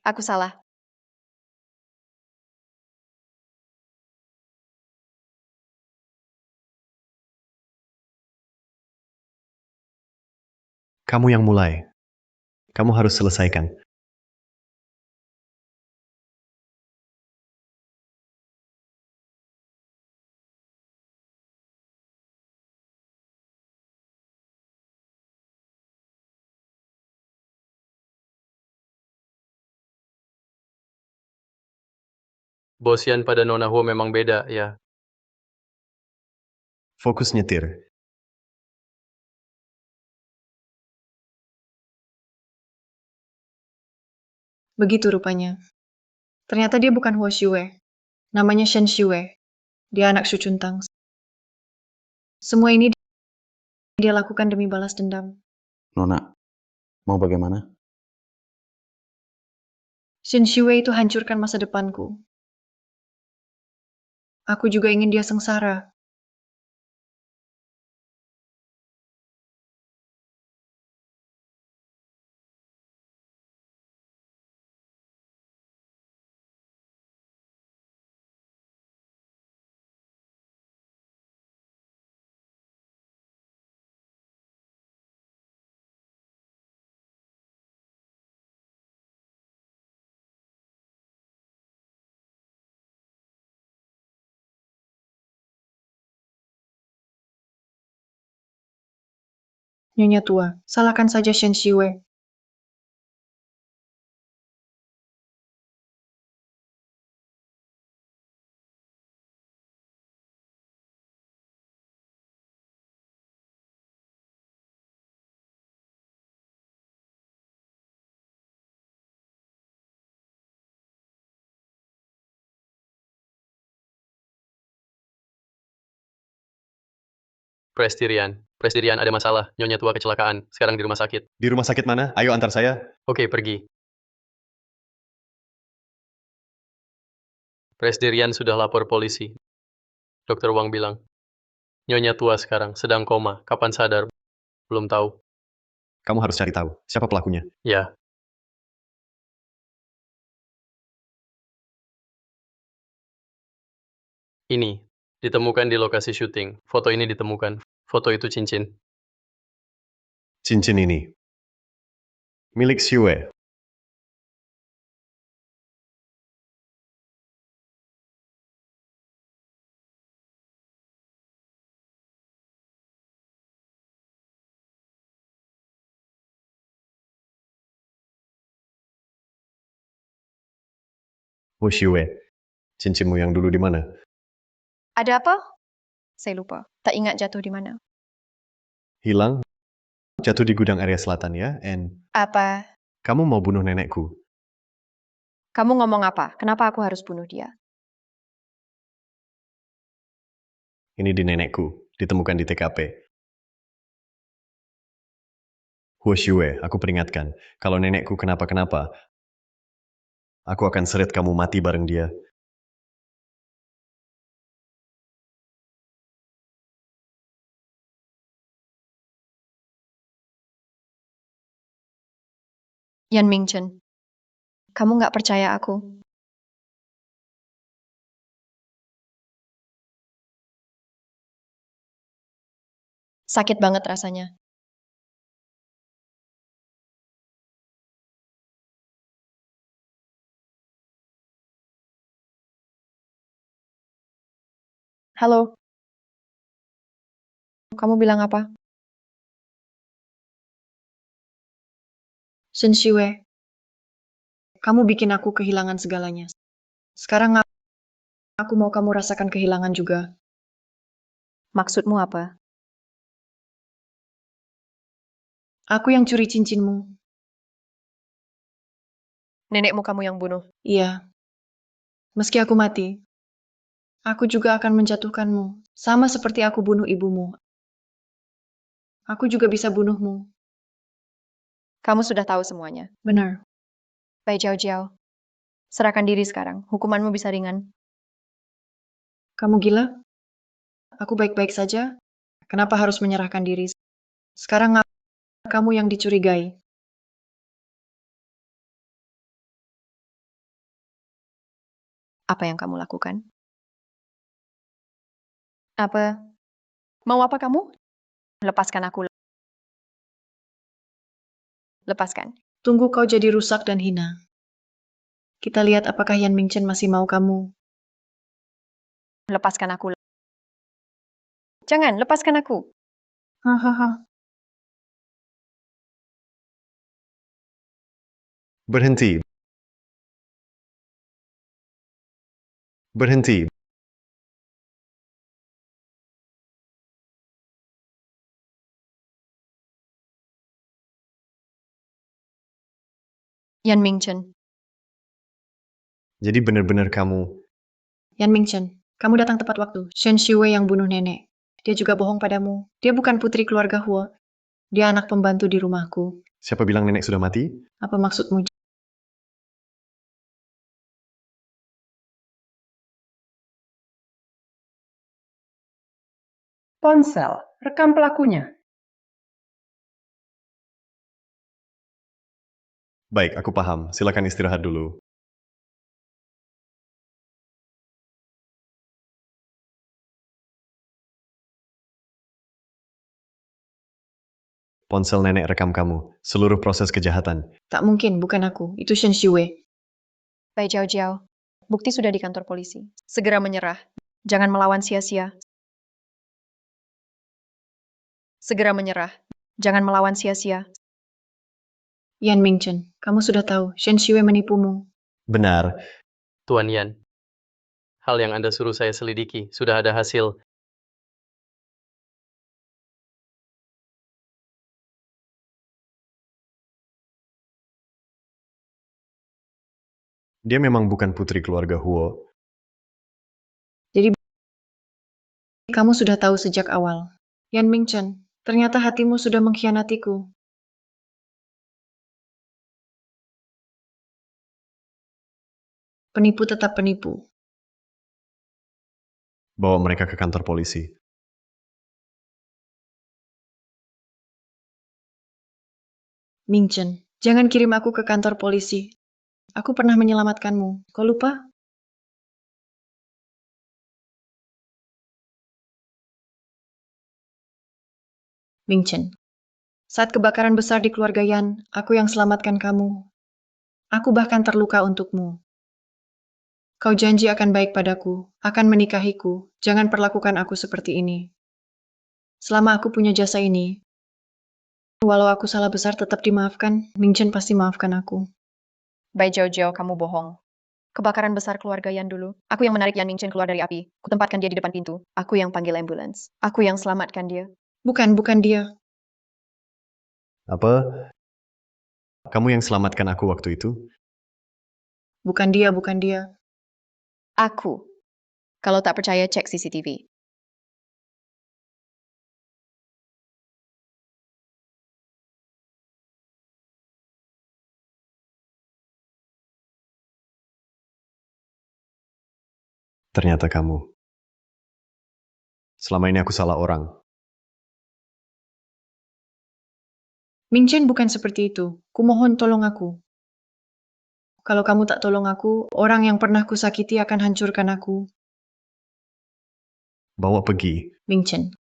Aku salah. Kamu yang mulai. Kamu harus selesaikan. Bos Yan pada Nona Huo memang beda, ya. Fokus nyetir. Begitu rupanya. Ternyata dia bukan Huo Xiue. Namanya Shen Xiue. Dia anak Shu Chuntang. Semua ini dia lakukan demi balas dendam. Nona, mau bagaimana? Shen Xiue itu hancurkan masa depanku. Aku juga ingin dia sengsara. Nyonya tua, salahkan saja Shen Xiue. Presdirian ada masalah. Nyonya tua kecelakaan. Sekarang di rumah sakit. Di rumah sakit mana? Ayo antar saya. Oke, pergi. Presdirian sudah lapor polisi. Dokter Wang bilang, Nyonya tua sekarang sedang koma. Kapan sadar? Belum tahu. Kamu harus cari tahu siapa pelakunya. Ya. Ini ditemukan di lokasi syuting. Foto ini ditemukan. Foto itu cincin. Cincin ini milik Xiue. Oh Xiue, cincinmu yang dulu di mana? Ada apa? Saya lupa. Tak ingat jatuh di mana. Hilang? Jatuh di gudang area selatan ya, and Apa? kamu mau bunuh nenekku. Kamu ngomong apa? Kenapa aku harus bunuh dia? Ini di nenekku, ditemukan di TKP. Huo Xiue, aku peringatkan, kalau nenekku kenapa-kenapa, aku akan seret kamu mati bareng dia. Yan Mingchen, kamu nggak percaya aku? Sakit banget rasanya. Halo. Kamu bilang apa? Shen Xiue, kamu bikin aku kehilangan segalanya. Sekarang aku mau kamu rasakan kehilangan juga. Maksudmu apa? Aku yang curi cincinmu. Nenekmu kamu yang bunuh. Iya. Meski aku mati, aku juga akan menjatuhkanmu. Sama seperti aku bunuh ibumu. Aku juga bisa bunuhmu. Kamu sudah tahu semuanya. Benar. Bai Jiao Jiao. Serahkan diri sekarang. Hukumanmu bisa ringan. Kamu gila? Aku baik-baik saja. Kenapa harus menyerahkan diri? Sekarang kamu yang dicurigai. Apa yang kamu lakukan? Apa? Mau apa kamu? Lepaskan aku. Lepaskan. Tunggu kau jadi rusak dan hina. Kita lihat apakah Yan Mingchen masih mau kamu. Lepaskan aku. Jangan, lepaskan aku. Hahaha. Berhenti. Berhenti. Yan Mingchen, Jadi benar-benar kamu. Yan Mingchen, kamu datang tepat waktu. Shen Shiwei yang bunuh nenek. Dia juga bohong padamu. Dia bukan putri keluarga Huo. Dia anak pembantu di rumahku. Siapa bilang nenek sudah mati? Apa maksudmu? Ponsel, rekam pelakunya. Baik, aku paham. Silakan istirahat dulu. Ponsel nenek rekam kamu. Seluruh proses kejahatan. Tak mungkin, bukan aku. Itu Shen Shiwei. Bai Jiao Jiao, bukti sudah di kantor polisi. Segera menyerah. Jangan melawan sia-sia. Segera menyerah. Jangan melawan sia-sia. Yan Mingchen, kamu sudah tahu. Shen Shiwei menipumu. Benar. Tuan Yan, hal yang Anda suruh saya selidiki sudah ada hasil. Dia memang bukan putri keluarga Huo. Jadi kamu sudah tahu sejak awal. Yan Mingchen, ternyata hatimu sudah mengkhianatiku. Penipu tetap penipu. Bawa mereka ke kantor polisi. Mingchen, jangan kirim aku ke kantor polisi. Aku pernah menyelamatkanmu. Kau lupa? Mingchen, saat kebakaran besar di keluarga Yan, aku yang selamatkan kamu. Aku bahkan terluka untukmu. Kau janji akan baik padaku, akan menikahiku. Jangan perlakukan aku seperti ini. Selama aku punya jasa ini, walau aku salah besar tetap dimaafkan, Mingchen pasti maafkan aku. Bai Jiao Jiao, kamu bohong. Kebakaran besar keluarga Yan dulu. Aku yang menarik Yan Mingchen keluar dari api. Kutempatkan dia di depan pintu. Aku yang panggil ambulans. Aku yang selamatkan dia. Bukan dia. Apa? Kamu yang selamatkan aku waktu itu? Bukan dia. Aku. Kalau tak percaya, cek CCTV. Ternyata kamu. Selama ini aku salah orang. Mingchen bukan seperti itu. Kumohon tolong aku. Kalau kamu tak tolong aku, orang yang pernah kusakiti akan hancurkan aku. Bawa pergi. Mingchen.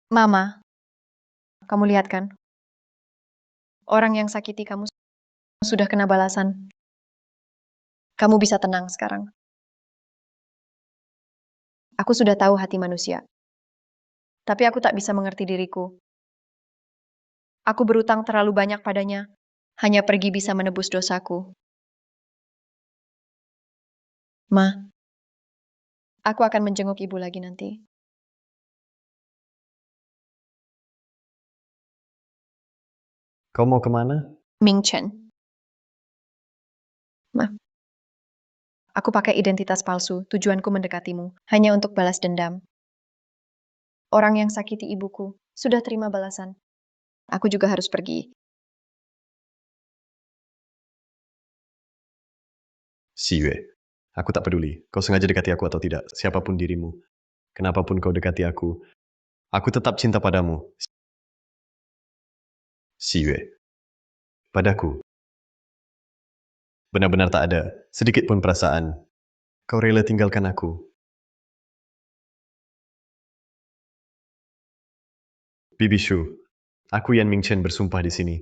Mama, kamu lihat kan? Orang yang sakiti kamu sudah kena balasan. Kamu bisa tenang sekarang. Aku sudah tahu hati manusia. Tapi aku tak bisa mengerti diriku. Aku berutang terlalu banyak padanya. Hanya pergi bisa menebus dosaku. Ma, aku akan menjenguk ibu lagi nanti. Kau mau kemana? Mingchen. Ma, aku pakai identitas palsu. Tujuanku mendekatimu. Hanya untuk balas dendam. Orang yang sakiti ibuku sudah terima balasan. Aku juga harus pergi. Siwe. Aku tak peduli. Kau sengaja dekati aku atau tidak. Siapapun dirimu. Kenapapun kau dekati aku tetap cinta padamu. Siwe. Padaku. Benar-benar tak ada sedikit pun perasaan. Kau rela tinggalkan aku. Bibi Shu, aku Yan Mingchen bersumpah di sini.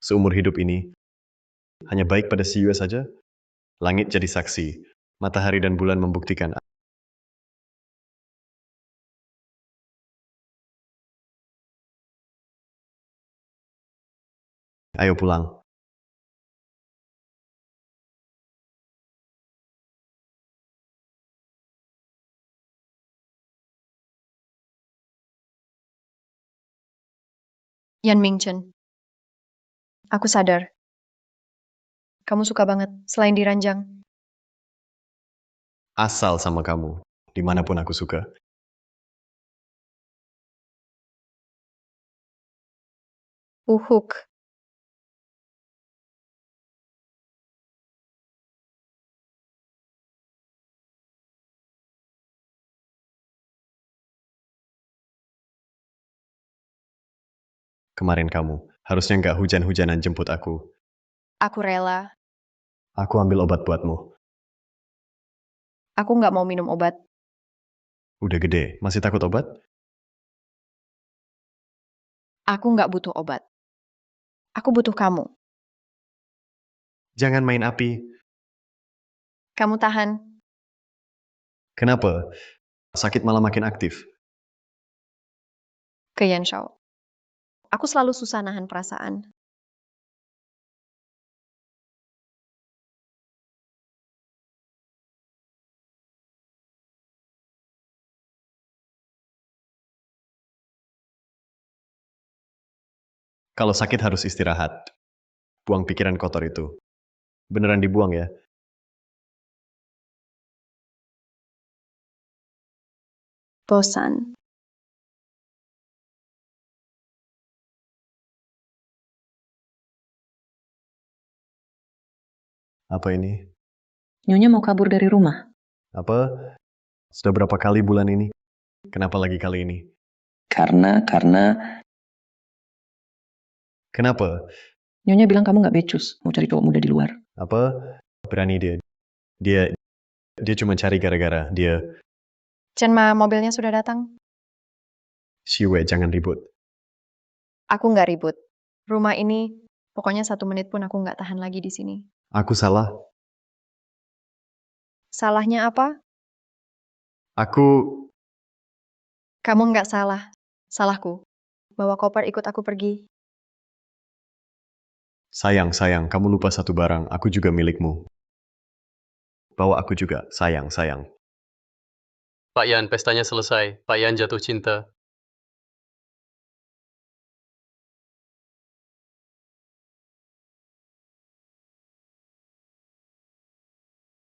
Seumur hidup ini, hanya baik pada Siwe saja. Langit jadi saksi, matahari dan bulan membuktikan. Ayo pulang. Yan Mingchen, aku sadar. Kamu suka banget, selain diranjang. Asal sama kamu, dimanapun aku suka. Uhuk. Kemarin kamu, harusnya nggak hujan-hujanan jemput aku. Aku rela. Aku ambil obat buatmu. Aku nggak mau minum obat. Udah gede, masih takut obat? Aku nggak butuh obat. Aku butuh kamu. Jangan main api. Kamu tahan. Kenapa? Sakit malah makin aktif. Ke Yan Shao. Aku selalu susah nahan perasaan. Kalau sakit harus istirahat. Buang pikiran kotor itu. Beneran dibuang ya? Bosan. Apa ini? Nyonya mau kabur dari rumah. Apa? Sudah berapa kali bulan ini? Kenapa lagi kali ini? Karena Kenapa? Nyonya bilang kamu nggak becus, mau cari cowok muda di luar. Apa? Berani dia. Dia cuma cari gara-gara. Dia... Chen Ma, mobilnya sudah datang. Siwe, jangan ribut. Aku nggak ribut. Rumah ini, pokoknya 1 menit pun aku nggak tahan lagi di sini. Aku salah. Salahnya apa? Aku... Kamu nggak salah. Salahku. Bawa koper ikut aku pergi. Sayang, kamu lupa satu barang. Aku juga milikmu. Bawa aku juga. Sayang. Pak Yan, pestanya selesai. Pak Yan jatuh cinta.